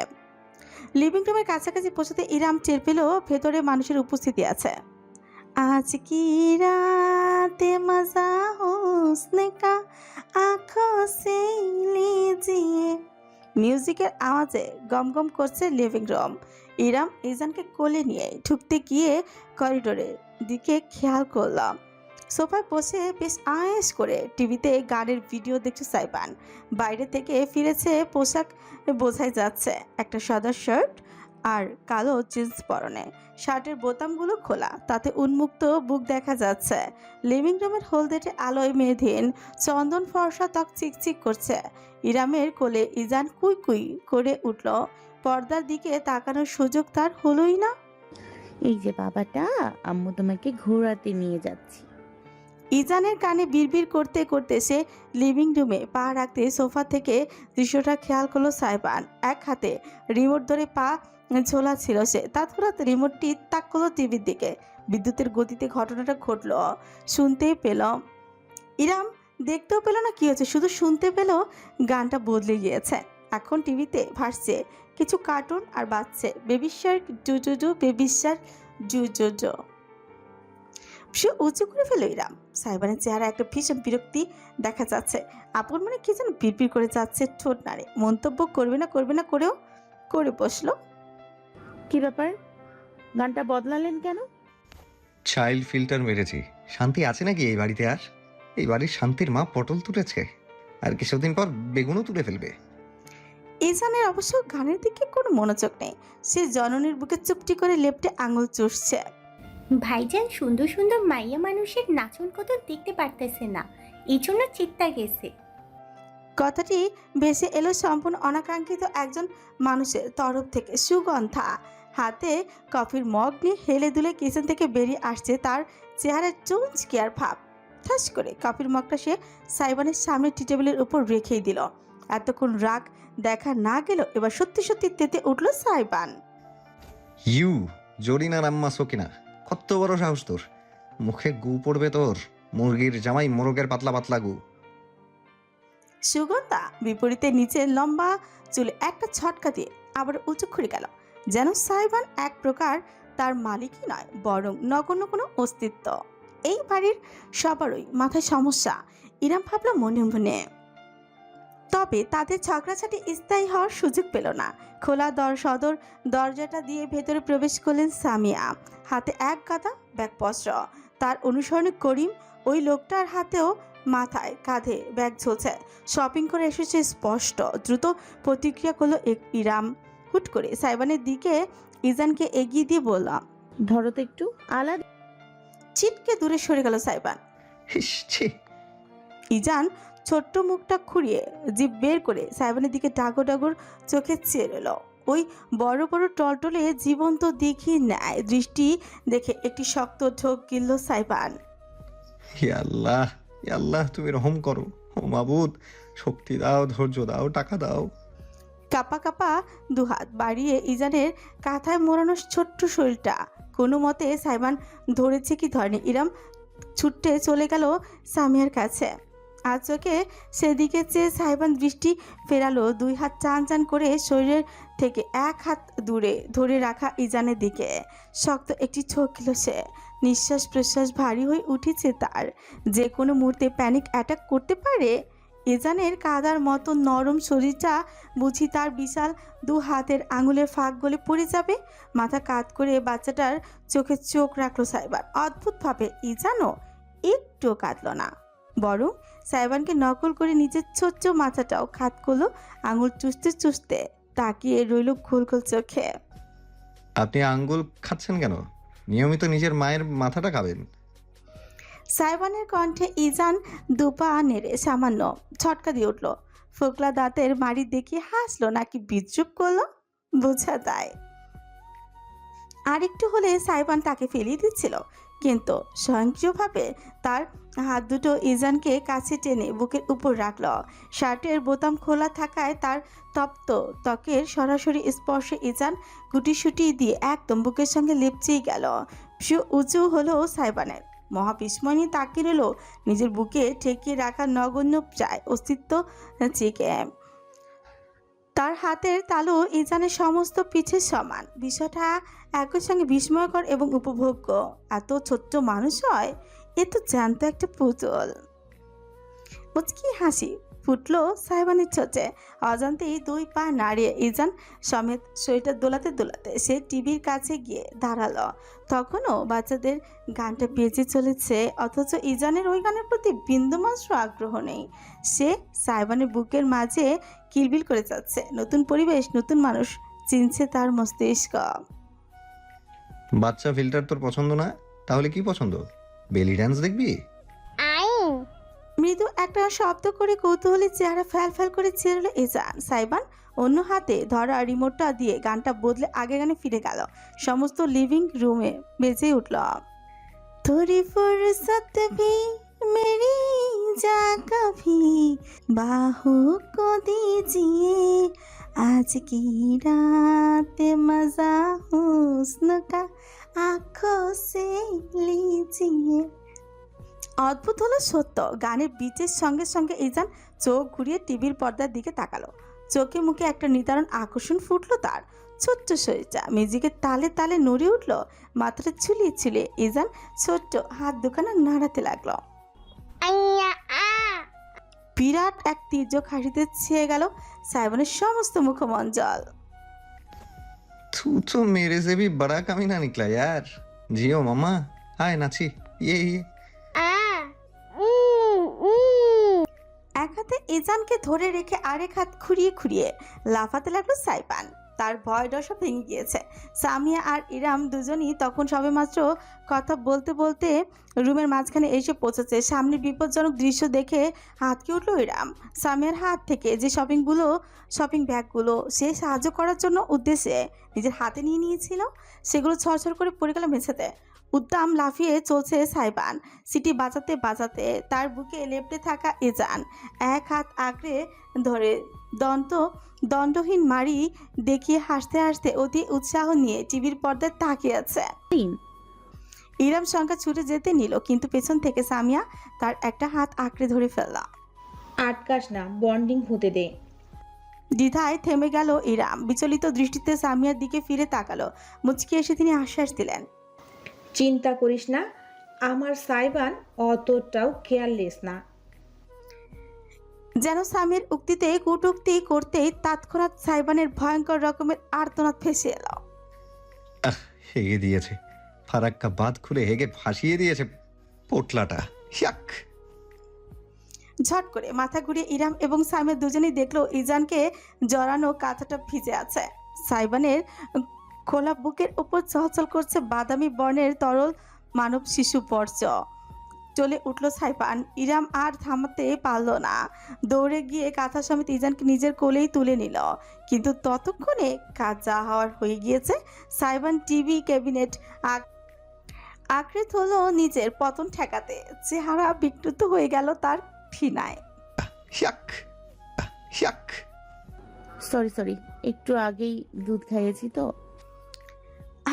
লিভিং রুমের কাছাকাছি পৌঁছাতে ইরাম টের পেল ভেতরে মানুষের উপস্থিতি আছে। আজ কি রাতে মজা হুসনে কা আঁখোं से लीजिए। মিউজিকের আওয়াজে গমগম করছে লিভিং রুম। ইরাম ইজানকে কোলে নিয়ে ঢুকতে গিয়ে করিডোরের দিকে খেয়াল করলাম। সোফায় বসে বেশ আয়েশ করে টিভিতে গানের ভিডিও দেখছে সাইবান। বাইরে থেকে ফিরেছে, পোশাক বোঝাই যাচ্ছে, একটা সাদা শার্ট আর কালো জিন্স পরনে। শার্টের বোতামগুলো খোলা, তাতে উন্মুক্ত বুক দেখা যাচ্ছে। লিভিং রুমের হলদেটে আলোয় মেধহীন চন্দন ফর্সা ত্বক চিকচিক করছে। ইরামের কোলে ইজান কুই কুই করে উঠল। পর্দার দিকে তাকানোর সুযোগ তার হলোই না। এই যে বাবাটা, আম্মু তোমাকে ঘোরাতে নিয়ে যাচ্ছি। ইজানের কানে বিড়বিড় করতে করতে সে লিভিং রুমে পা রাখতে সোফা থেকে দৃশ্যটা খেয়াল করলো সাইবান। এক হাতে রিমোট ধরে পা ঝোলা ছিল সে। তৎক্ষণাৎ রিমোটটি তাক করলো টিভির দিকে। বিদ্যুতের গতিতে ঘটনাটা ঘটল, শুনতেই পেল। ইরাম দেখতেও পেল না কি হচ্ছে, শুধু শুনতে পেল গানটা বদলে গিয়েছে। এখন টিভিতে ভাসছে কিছু কার্টুন আর বাজছে বেবি শার্ক জু জু জু, বেবি শার্ক জু জু জু। সে উঁচু করে ফেলো ইরাম। সাইবানের চেহারা একটা ভীষণ বিরক্তি দেখা যাচ্ছে। আপন মনে কি যেন বিড়বিড় করে যাচ্ছে, ঠোঁট নাড়ে। মন্তব্য করবে না করেও করে বসলো। কি ব্যাপার, গানটা বদলালেন কেন? চাইল্ড ফিল্টার মেরেছি। শান্তি আছে নাকি এই বাড়িতে আর? এই বাড়ির শান্তির মা পটল তুলেছে, আর কিছুদিন পর বেগুনও তুলে ফেলবে। ইজানের অবশ্য গানের দিকে কোনো মনোযোগ নেই। সে জননীর বুকে চুপটি করে লেপ্টে আঙুল চুষছে। ভাইজান সুন্দর সুন্দর মাইয়া মানুষের নাচন কত দেখতে পারতেছে না, এই জন্য চিত্তা গেছে। কথাটি ভেসে এলো সম্পূর্ণ অনাকাঙ্ক্ষিত একজন মানুষের তরফ থেকে। সুগন্ধা হাতে কফির মগ নিয়ে হেলে দুলে কিচেন থেকে বেরিয়ে আসছে, তার চেহারায় চুঁচকিয়ার ভাব। ঠাস করে কফির মগটা সে সাইবানের সামনে টি টেবিলের উপর রেখেই দিল। এতক্ষণ রাগ দেখা না গেল, এবার সত্যি সত্যি তেতে উঠল সাইবান। ইউ জরিনা রাম্মা সকিনা, কত বড় সাহস তোর! মুখে গু পড়বে তোর, মুরগির জামাই মোরগের পাতলা পাতলা গু। সুগন্ধা বিপরীতে নিচে লম্বা চুলে একটা ছটকা দিয়ে আবার উঁচু খুঁড়ে গেল, যেন সাইবান এক প্রকার তার মালিকই নয়, বরং নগণ্য কোনো অস্তিত্ব। এই বাড়ির সবারই মাথায় সমস্যা, ইরাম ভাবল মনে মনে। তবে তাদের ঝগড়াঝাটি স্থায়ী হওয়ার সুযোগ পেল না। খোলা সদর দরজাটা দিয়ে ভেতরে প্রবেশ করলেন সামিয়া, হাতে এক গাদা ব্যাগপত্র। তার অনুসরণে করিম, ওই লোকটার হাতেও মাথায় কাঁধে ব্যাগ ঝুলছে। শপিং করে এসেছে স্পষ্ট। দ্রুত প্রতিক্রিয়া করলো ইরাম। হুট করে সাইবানের দিকে ইজানকে এগিয়ে দিয়ে বললাম, ধরো তো একটু আলাদা। ছিটকে দূরে সরে গেল সাইবান। হিস ছি! ইজান ছোট্ট মুখটা খুঁড়িয়ে জিভ বের করে সাইবানের দিকে ডাগর ডাগর চোখে চেয়ে এলো। ওই বড় বড় টলটলে জীবন্ত দেখি নেয় দৃষ্টি দেখে একটি শক্ত ঢোক গিলল সাইবান। হে আল্লাহ, হে আল্লাহ, তুমি রহম করো। ও মাবুদ, শক্তি দাও, ধৈর্য দাও, টাকা দাও। কাপা কাপা দুহাত বাড়িয়ে ইজানের কাঁথায় মোড়ানো ছোট্ট শরীরটা কোনো মতে সাইবান ধরেছে কি ধরেনি। ইরাম ছুটে চলে গেল সামিয়ার কাছে। আর চোখে সেদিকে চেয়ে সাইবান দৃষ্টি ফেরালো। দুই হাত চান চান করে শরীরের থেকে এক হাত দূরে ধরে রাখা ইজানের দিকে শক্ত একটি ছোঁকিল সে। নিঃশ্বাস প্রশ্বাস ভারী হয়ে উঠেছে তার। যে কোনো মুহূর্তে প্যানিক অ্যাটাক করতে পারে। ইজানের কাদার মতো নরম শরীরটা বুঝি তার বিশাল দু হাতের আঙুলের ফাঁক গলে পড়ে যাবে। মাথা কাত করে বাচ্চাটার চোখে চোখ রাখলো সাইবান। অদ্ভুতভাবে ইজানও একটু কাঁদল না, বরং সাইবানকে নকল করে নিজের ছোট্ট মাথাটাও খাত করলো। আঙুল চুষতে চুষতে তাকিয়ে রইল খোল খোল চোখে। আপনি আঙ্গুল খাচ্ছেন কেন? নিয়মিত নিজের মায়ের মাথাটা খাবেন। সাইবানের কণ্ঠে ইজান দুপা নেড়ে সামান্য ছটকা দিয়ে উঠল। ফোকলা দাঁতের মাড়ি দেখিয়ে হাসলো নাকি বিদ্রুপ করলো বোঝা যায়। আরেকটু হলে সাইবান তাকে ফেলিয়ে দিচ্ছিল, কিন্তু স্বয়ংক্রিয়ভাবে তার হাত দুটো ইজানকে কাছে টেনে বুকের উপর রাখল। শার্টের বোতাম খোলা থাকায় তার তপ্ত ত্বকের সরাসরি স্পর্শে ইজান গুটিসুটি দিয়ে একদম বুকের সঙ্গে লেপচেই গেল। উঁচু হলো সাইবানের। মহাবিস্ময় নিয়ে তাকিয়ে রইল নিজের বুকে ঠেকিয়ে রাখা নগণ্য প্রায় অস্তিত্ব চিকে। তার হাতের তালু ইজানের সমস্ত পিঠের সমান। বিষয়টা একই সঙ্গে বিস্ময়কর এবং উপভোগ্য। এত ছোট্ট মানুষ হয়, এ তো জ্যান্ত একটা পুতুল। মুচকি হাসি ফুটলো সাইবানের ছোটে। অজান্তেই দুই পা নাড়িয়ে ইজান সমেত শরীরটা দোলাতে দোলাতে সে টিভির কাছে গিয়ে দাঁড়ালো। তখনও বাচ্চাদের গানটা বেজে চলেছে, অথচ ইজানের ওই গানের প্রতি বিন্দুমাত্র আগ্রহ নেই। সে সাইবানের বুকের মাঝে কিলবিল করে যাচ্ছে। নতুন পরিবেশ, নতুন মানুষ চিনছে তার মস্তিষ্ক। বাচ্চা ফিল্টার তোর পছন্দ না? তাহলে কি পছন্দ? বেলি ড্যান্স দেখবি? মৃদু একটা শব্দ করে কৌতূহলী চেহারা ফ্যাল ফ্যাল করে ছেড়ল ইজান। সাইবান অন্য হাতে ধরা রিমোটটা দিয়ে গানটা বদলে আগে গানে ফিরে গেল। সমস্ত লিভিং রুমে বেজে উঠল, थोड़ी फुर्सत भी मेरी जा कभी बाहों को दीजिए आज की रात मजा हुस्न का आँखों से लीजिए। অদ্ভুত হলো সত্য, গানের বিচের সঙ্গে সঙ্গে ইজান চোখ ঘুরিয়ে টিভির পর্দার দিকে তাকালো। চোখে মুখে একটা নিদারুণ আকর্ষণ ফুটলো তার। ছোট্ট শরীরটা মিউজিকের তালে তালে নড়ে উঠল। মাথাটা ঝুলিয়ে ঝুলিয়ে ইজান ছোট্ট হাত দুখানা নাড়াতে লাগলো। বিরাট এক তীর্যক হাসিতে ছেয়ে গেল সাইবানের সমস্ত মুখমণ্ডল। तू तो मेरे से भी बड़ा कमीना निकला यार। जियो मामा, हाय नाची, ये এক হাতে ইজানকে ধরে রেখে আরেক হাত খুঁড়িয়ে খুঁড়িয়ে লাফাতে লাগলো সাইবান। তার ভয় ডর সব ভেঙে গিয়েছে। সামিয়া আর ইরাম দুজনই তখন সবেমাত্র কথা বলতে বলতে রুমের মাঝখানে এসে পৌঁছেছে। সামনে বিপজ্জনক দৃশ্য দেখে হাতকে উঠলো ইরাম। সামিয়ার হাত থেকে যে শপিং ব্যাগগুলো সে সাহায্য করার জন্য উদ্দেশ্যে নিজের হাতে নিয়ে নিয়েছিল, সেগুলো ছড়ছড় করে পড়ে গেল মেঝেতে। উদ্দাম লাফিয়ে চলছে সাইবান, সিটি বাজাতে বাজাতে। তার বুকে লেপ্টে থাকা ইজান এক হাত আঁকড়ে ধরে দণ্ডহীন মারি দেখিয়ে হাসতে হাসতে অতি উৎসাহ নিয়ে টিভির পর্দায় তাকিয়ে আছে। ইরাম সংখ্যা ছুটে যেতে নিল, কিন্তু পেছন থেকে সামিয়া তার একটা হাত আঁকড়ে ধরে ফেলল। আটকাস না, বন্ডিং হতে দে। দ্বিধায় থেমে গেল ইরাম। বিচলিত দৃষ্টিতে সামিয়ার দিকে ফিরে তাকালো। মুচকি এসে তিনি আশ্বাস দিলেন, চিন্তা করিস না, আমার সাইবান অতটাও কেয়ারলেস না। যেন সামিয়ার উক্তিতে কটূক্তি করতেই তৎক্ষণাৎ সাইবানের ভয়ঙ্কর রকমের আর্তনাদ ভেসে এলো। হেগে দিয়েছে, ফারাক্কা বাঁধ খুলে হেগে ফাঁসিয়ে দিয়েছে পোটলাটা। ইয়াক। ঝট করে মাথা ঘুরিয়ে ইরাম এবং সামিয়া দুজনেই দেখলো ইজানকে জড়ানো কাঁথাটা ভিজে আছে। সাইবানের খোলা বুকের উপর চলাচল করছে বাদামি বর্ণের তরল মানব শিশু পর্য। চলে উঠল সাইবান। ইরাম আর থামাতে পারল না, দৌড়ে গিয়ে কাঁথা সমেত ইজানকে নিজের কোলেই তুলে নিল। কিন্তু ততক্ষণে কাজ যা হওয়ার হয়ে গিয়েছে। সাইবান টিভি ক্যাবিনেট আঁকড়ে ধরল নিজের পতন ঠেকাতে। চেহারা বিকৃত হয়ে গেল তার ফিনায়। ইয়াক ইয়াক। সরি, একটু আগেই দুধ খাইয়েছি তো।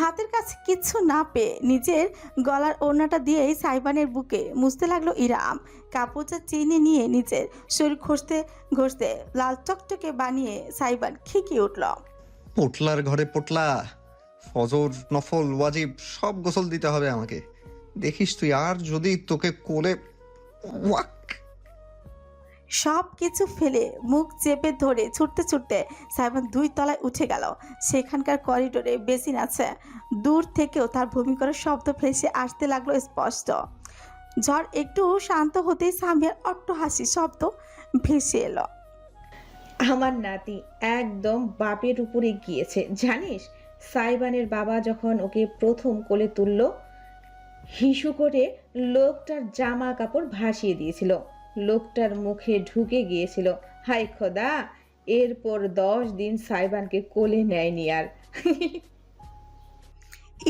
হাতের কাছে কিচ্ছু না পেয়ে নিজের গলার ওড়নাটা দিয়েই সাইবানের বুকে মুছতে লাগলো ইরাম। কাপড়টা চিনে নিয়ে নিজের শরীর ঘষতে ঘষতে লাল টকটকে বানিয়ে সাইবান খিকিয়ে উঠল। পোটলার ঘরে পোটলা, ফজর নফল ওয়াজিব সব গোসল দিতে হবে আমাকে। দেখিস তুই, আর যদি তোকে কোলে ওয়াক। সব কিছু ফেলে মুখ চেপে ধরে ছুটতে ছুটতে সাইবান 2 তলায় উঠে গেল। সেখানকার করিডোরে বেসিন আছে। দূর থেকেও তার ভূমি করার শব্দ ভেসে আসতে লাগলো স্পষ্ট। ঝড় একটু শান্ত হতেই সামিয়ার অট্টহাসি শব্দ ভেসে এলো। আমার নাতি একদম বাপের উপরে গিয়েছে জানিস। সাইবানের বাবা যখন ওকে প্রথম কোলে তুলল, হিসু করে লোকটার জামা কাপড় ভাসিয়ে দিয়েছিল। লোকটার মুখে ঢুকে গিয়েছিল। হাই খোদা, এরপর 10 দিন সাইবানকে কোলে নেয়নি আর।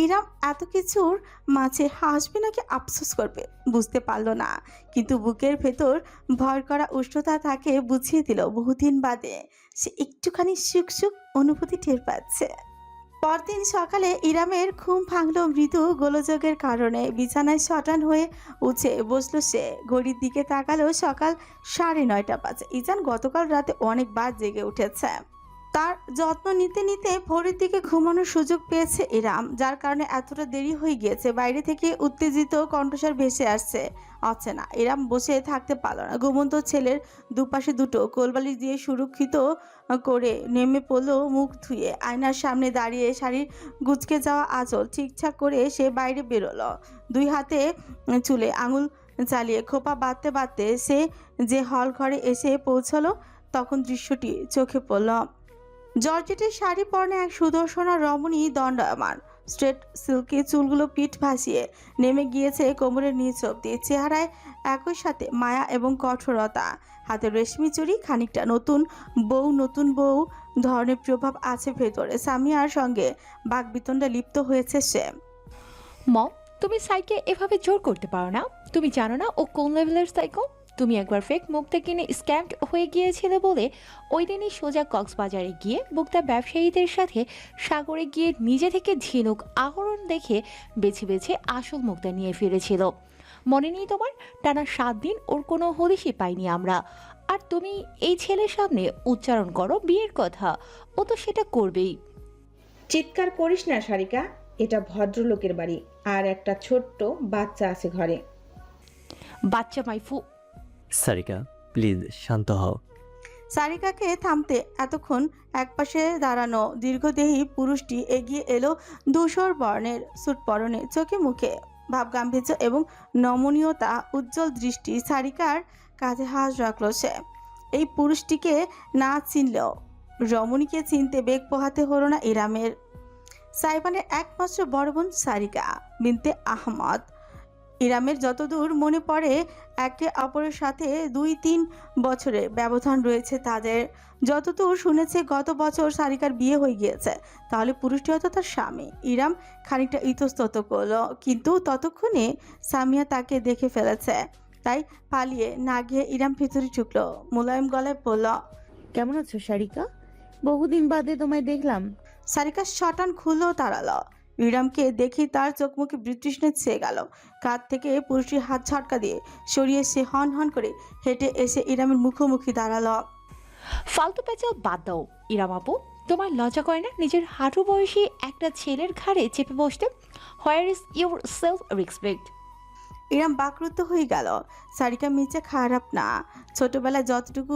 ইরাম এত কিছুর মাঝে হাসবে নাকি আফসোস করবে বুঝতে পারল না, কিন্তু বুকের ভেতর ভর করা উষ্ণতা তাকে বুঝিয়ে দিল বহুদিন বাদে সে একটুখানি সুখ সুখ অনুভূতি টের পাচ্ছে। পরদিন সকালে ইরামের ঘুম ভাঙল মৃদু গোলযোগের কারণে। বিছানায় শটান হয়ে উঠে বসলো সে। ঘড়ির দিকে তাকালো, সকাল 9:30 বাজে। ইজান গতকাল রাতে অনেকবার জেগে উঠেছে। তার যত্ন নিতে নিতে ভোরের দিকে ঘুমানোর সুযোগ পেয়েছে ইরাম, যার কারণে এতটা দেরি হয়ে গিয়েছে। বাইরে থেকে উত্তেজিত কণ্ঠস্বর ভেসে আসছে অচেনা। ইরাম বসে থাকতে পারল না। ঘুমন্ত ছেলের দুপাশে দুটো কোলবালিশ দিয়ে সুরক্ষিত করে নেমে পড়ল মুখ ধুয়ে। আয়নার সামনে দাঁড়িয়ে শাড়ির গুচকে যাওয়া আঁচল ঠিকঠাক করে সে বাইরে বেরোলো। 2 হাতে চুলে আঙুল চালিয়ে খোপা বাঁধতে বাঁধতে সে যে হল ঘরে এসে পৌঁছলো, তখন দৃশ্যটি চোখে পড়ল। জর্জেটের শাড়ি পরনে এক সুদর্শনা রমণী দণ্ডায়মান। স্ট্রেট সিল্কি চুলগুলো পিঠ ভাসিয়ে নেমে গিয়েছে কোমরের নিচ অব্দি। চেহারায় একই সাথে মায়া এবং কঠোরতা। হাতে রেশমি চুড়ি, খানিকটা নতুন বউ ধরনের প্রভাব আছে ভেতরে। সামিয়ার সঙ্গে বাকবিতণ্ডা লিপ্ত হয়েছে সে। মম, তুমি সাইকে এভাবে জোর করতে পারো না। তুমি জানো না ও কোন লেভেলের সাইকো। তুমি একবার ফেক মুক্তা কিনে স্ক্যামড হয়ে গিয়েছিলে বলে ওই দিনই সোজা কক্সবাজারে গিয়ে মুক্তা ব্যবসায়ীদের সাথে সাগরে গিয়ে নিজে থেকে ঝিনুক আহরণ দেখে বেছে বেছে আসল মুক্তা নিয়ে ফিরেছিল। মনে নেই তোমার? টানা 7 দিন ওর কোনো হদিশই পাইনি আমরা। আর তুমি এই ছেলের সামনে উচ্চারণ করো বিয়ের কথা, ও তো সেটা করবেই। চিৎকার করিস না সারিকা, এটা ভদ্রলোকের বাড়ি আর একটা ছোট্ট বাচ্চা আছে ঘরে। বাচ্চা মাইফু। সারিকা প্লিজ শান্ত হও। সারিকাকে থামতে এতক্ষণ একপাশে দাঁড়ানো দীর্ঘদেহী পুরুষটি এগিয়ে এলো। ধূসর বর্ণের স্যুট পরনে, চোখে মুখে ভাবগাম্ভীর্য এবং নমনীয়তা, উজ্জ্বল দৃষ্টি। সারিকার কাঁধে হাত রাখলো সে। এই পুরুষটিকে না চিনলেও রমণীকে চিনতে বেগ পোহাতে হলো না ইরামের। সাইবানের একমাত্র বড় বোন সারিকা বিনতে আহমদ। ইরামের যতদূর মনে পড়ে একে অপরের সাথে 2-3 বছরের ব্যবধান রয়েছে তাদের। যতদূর শুনেছে গত বছর সারিকার বিয়ে হয়ে গিয়েছে, তাহলে পুরুষটি হয়তো তার স্বামী। ইরাম খানিকটা ইতস্তত করলো, কিন্তু ততক্ষণে সামিয়া তাকে দেখে ফেলেছে। তাই পালিয়ে না গিয়ে ইরাম ভিতরে ঢুকলো, মোলায়েম গলায় বলল, কেমন আছো সারিকা? বহুদিন বাদে তোমায় দেখলাম। সারিকা শটান খুললো তাড়ালো। ইরামকে দেখি তার চোখ মুখে বিতৃষ্ণা ছেয়ে গেল। কাঁধ থেকে পুরুষটির হাত ঝটকা দিয়ে সরিয়ে সে হন হন করে হেঁটে এসে ইরামের মুখোমুখি দাঁড়ালো। ফালতু পেঁচাল বাদ দাও ইরাম আপু, তোমার লজ্জা করে না নিজের হাঁটু বয়সী একটা ছেলের ঘাড়ে চেপে বসতে? Where is your self respect? Iram বাকরুদ্ধ হয়ে গেল। সারিকা মির্জা খারাপ না, ছোটবেলায় যতটুকু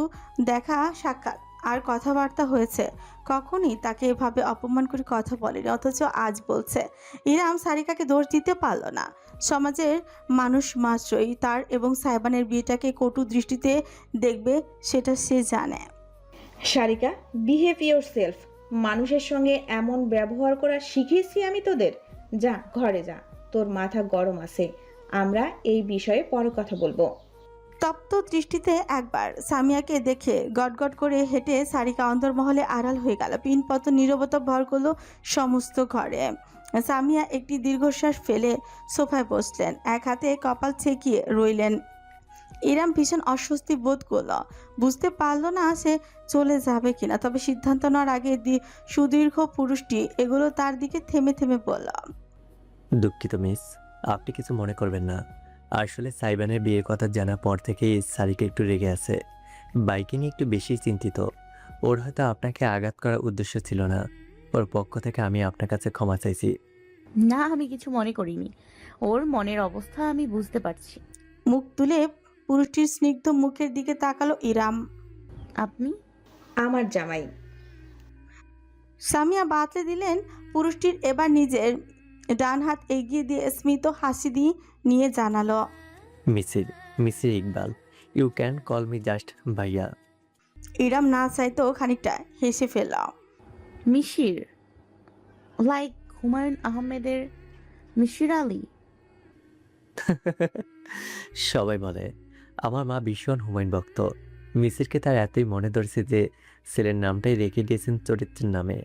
দেখা সাক্ষাৎ আর কথাবার্তা হয়েছে, কখনই তাকে এভাবে অপমান করে কথা বলেনি, অথচ আজ বলছে। ইরাম সারিকাকে দোষ দিতে পারল না। সমাজের মানুষ মাত্রই তার এবং সাইবানের বিয়েটাকে কটু দৃষ্টিতে দেখবে, সেটা সে জানে। Sarika, behave your self. মানুষের সঙ্গে এমন ব্যবহার করা শিখিয়েছি আমি তোদের? যা ঘরে যা, তোর মাথা গরম আছে। আমরা এই বিষয়ে পরে কথা বলবো। তপ্ত দৃষ্টিতে একবার সামিয়াকে দেখে গটগট করে হেঁটে সারিকা অন্তর্মহলে আড়াল হয়ে গেল। পিনপত নীরবতা ভর করলো সমস্ত ঘরে। সামিয়া একটি দীর্ঘশ্বাস ফেলে সোফায় বসলেন, এক হাতে কপাল ছেঁকিয়ে রইলেন। ইরাম ভীষণ অস্বস্তি বোধ করল, বুঝতে পারল না সে চলে যাবে কিনা। তবে সিদ্ধান্ত নেওয়ার আগে সুদীর্ঘ পুরুষটি এগুলো তার দিকে থেমে থেমে বলল, দুঃখিত মিস, আপনি কিছু মনে করবেন না। আসলে সাইবানের বিয়ের কথা জানার পর থেকেই সারিকা একটু রেগে আছে। বাইকে নিয়ে একটু বেশি চিন্তিত। ওর হয়তো আপনাকে আঘাত করার উদ্দেশ্য ছিল না। ওর পক্ষ থেকে আমি আপনার কাছে ক্ষমা চাইছি। না, আমি কিছু মনে করিনি। ওর মনের অবস্থা আমি বুঝতে পারছি। মুখ তুলে পুরুষটির স্নিগ্ধ মুখের দিকে তাকালো ইরাম। আপনি? আমার জামাই। সামিয়া বাতলে দিলেন পুরুষটির। এবার নিজের ডান হাত এগিয়ে দিয়ে স্মিত হাসি দিয়ে নিয়ে জানালো, Misir Iqbal, you can call me just ভাইয়া। ইরাম না চাইতো খানিকটা হেসে ফেলল। মিশির? লাইক হুমায়ুন আহমেদের মিশির আলী? সবাই বলে। আমার মা ভীষণ হুমায়ুন ভক্ত। মিসিরকে তার এতই মনে ধরেছে যে ছেলের নামটাই রেখে দিয়েছেন চরিত্রের নামে।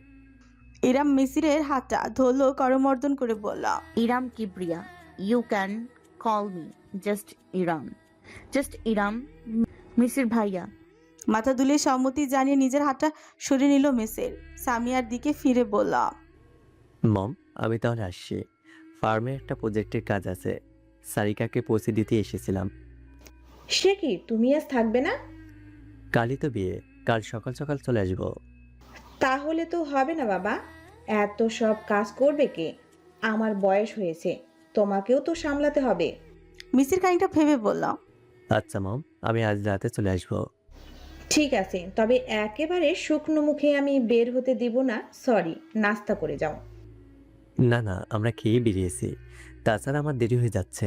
ইরাম মিসিরের হাতটা ধরলো, করমর্দন করে বলল, Iram Kibria, you can call me just Iram. Just Iram, Mishir ভাইয়া। মাথা দুলিয়ে সম্মতি জানিয়ে নিজের হাতটা সরিয়ে নিল মিসির। সামিয়ার দিকে ফিরে বলল, মম, আমি তাহলে আসছি। ফার্মে একটা প্রজেক্টের কাজ আছে, সারিকাকে পৌঁছে দিতে এসেছিলাম। সে কি, তুমি আজ থাকবে না? কালই তো বিয়ে, কাল সকাল সকাল চলে আসবো। তাহলে তো হবে না বাবা, এত সব কাজ করবে কে? আমার বয়স হয়েছে, তোমাকেও তো সামলাতে হবে। মিসির খানিকটা ভেবে বলল, আচ্ছা মম, আমি আজ রাতে চলে আসবো। ঠিক আছে, তবে একেবারে শুকনো মুখে আমি বের হতে দিব না। সরি, নাস্তা করে যাও। না না, আমরা খেয়ে বেরিয়েছি। তাছাড়া আমার দেরি হয়ে যাচ্ছে।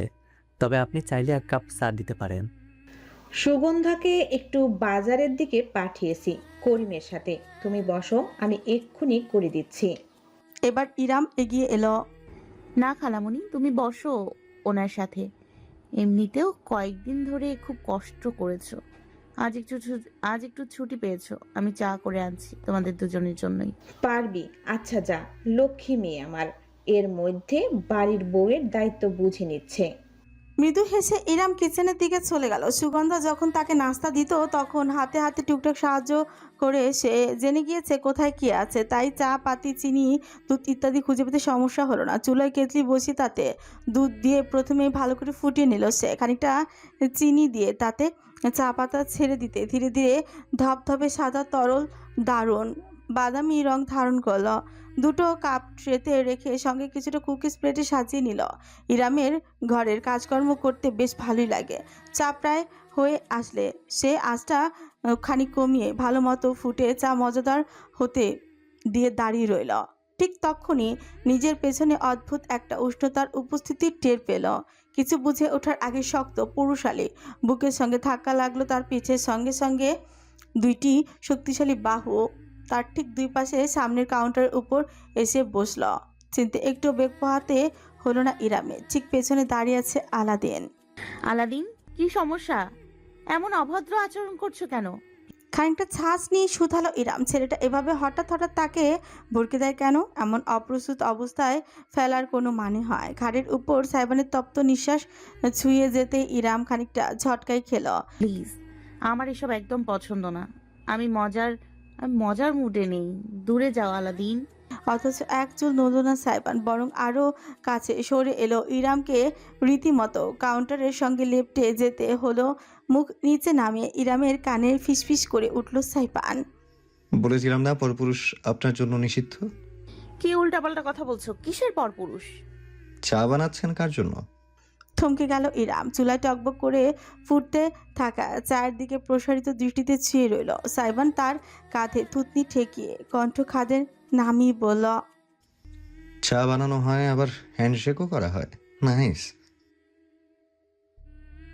তবে আপনি চাইলে 1 কাপ চা দিতে পারেন। সুগন্ধাকে একটু বাজারের দিকে পাঠিয়েছি করিমের সাথে। তুমি বসো, আমি এক্ষুনি করে দিচ্ছি। এবার ইরাম এগিয়ে এলো। না খালামণি, তুমি বসো ওনার সাথে। এমনিতেও কয়েকদিন ধরে খুব কষ্ট করেছো। আজ একটু ছুটি পেয়েছো, আমি চা করে আনছি তোমাদের দুজনের জন্যই। পারবি? আচ্ছা যা, লক্ষ্মী মেয়ে আমার। এর মধ্যে বাড়ির বউয়ের দায়িত্ব বুঝে নিচ্ছে। মৃদু হেসে ইরাম কিচেনের দিকে চলে গেল। সুগন্ধা যখন তাকে নাস্তা দিত তখন হাতে হাতে টুকটাক সাহায্য করে সে জেনে গিয়েছে কোথায় কি আছে। তাই চা পাতি, চিনি, দুধ ইত্যাদি খুঁজে পেতে সমস্যা হলো না। চুলায় কেতলি বসিয়ে তাতে দুধ দিয়ে প্রথমে ভালো করে ফুটিয়ে নিল সে। খানিকটা চিনি দিয়ে তাতে চা পাতা ছেড়ে দিতে ধীরে ধীরে ধপধপে সাদা তরল দারুণ বাদামি রং ধারণ করলো। দুটো কাপ ট্রেতে রেখে সঙ্গে কিছুটা কুকিজ প্লেটে সাজিয়ে নিল। ইরামের ঘরের কাজকর্ম করতে বেশ ভালোই লাগে। চা প্রায় হয়ে আসলে সে আঁচটা খানিক কমিয়ে ভালো মতো ফুটে চা মজাদার হতে দিয়ে দাঁড়িয়ে রইল। ঠিক তখনই নিজের পেছনে অদ্ভুত একটা উষ্ণতার উপস্থিতি টের পেল। কিছু বুঝে ওঠার আগে শক্ত পুরুষালী বুকের সঙ্গে ধাক্কা লাগলো তার পিঠের সঙ্গে সঙ্গে দুইটি শক্তিশালী বাহু তার ঠিক দুই পাশে সামনের কাউন্টারের উপর এসে বসল। চিনতে একটু বেগ পোহাতে হলো না ইরামের। ঠিক পেছনে দাঁড়িয়ে আছে আলাদিন। আলাদিন, কি সমস্যা? এমন অভদ্র আচরণ করছো কেন? খানিকটা ছাঁচ নিয়ে শুধালো ইরাম। ছেলেটা এভাবে হঠাৎ হঠাৎ তাকে ভড়কে দেয় কেন? এমন অপ্রস্তুত অবস্থায় ফেলার কোনো মানে হয়? ঘাড়ের উপর সাইবানের তপ্ত নিঃশ্বাস ছুঁয়ে যেতে ইরাম খানিকটা ঝটকাই খেল। প্লিজ, আমার এসব একদম পছন্দ না। আমি মজার মুডে নেই। দূরে যাও আলাদিন। অথচ এক চুল নড়ল না সাইবান, বরং আরও কাছে সরে এলো। ইরামকে রীতিমতো কাউন্টারের সঙ্গে লেপটে যেতে হলো। মুখ নিচে নামিয়ে ইরামের কানে ফিসফিস করে উঠল সাইবান। বলেছিলাম না পরপুরুষ আপনার জন্য নিষিদ্ধ। কি উল্টাপাল্টা কথা বলছো? কিসের পরপুরুষ? চা বানাচ্ছেন কার জন্য? থমকে গেল ইরাম। চুলায় টকবক করে ফুটতে থাকা চায়ের দিকে প্রসারিত দৃষ্টিতে ছুঁয়ে রইল। সাইবান তার কাঁধে থুতনি ঠেকিয়ে কণ্ঠ খাদের নামিয়ে বলল, চা বানানো হয়, আবার হ্যান্ডশেকও করা হয়। নাইস।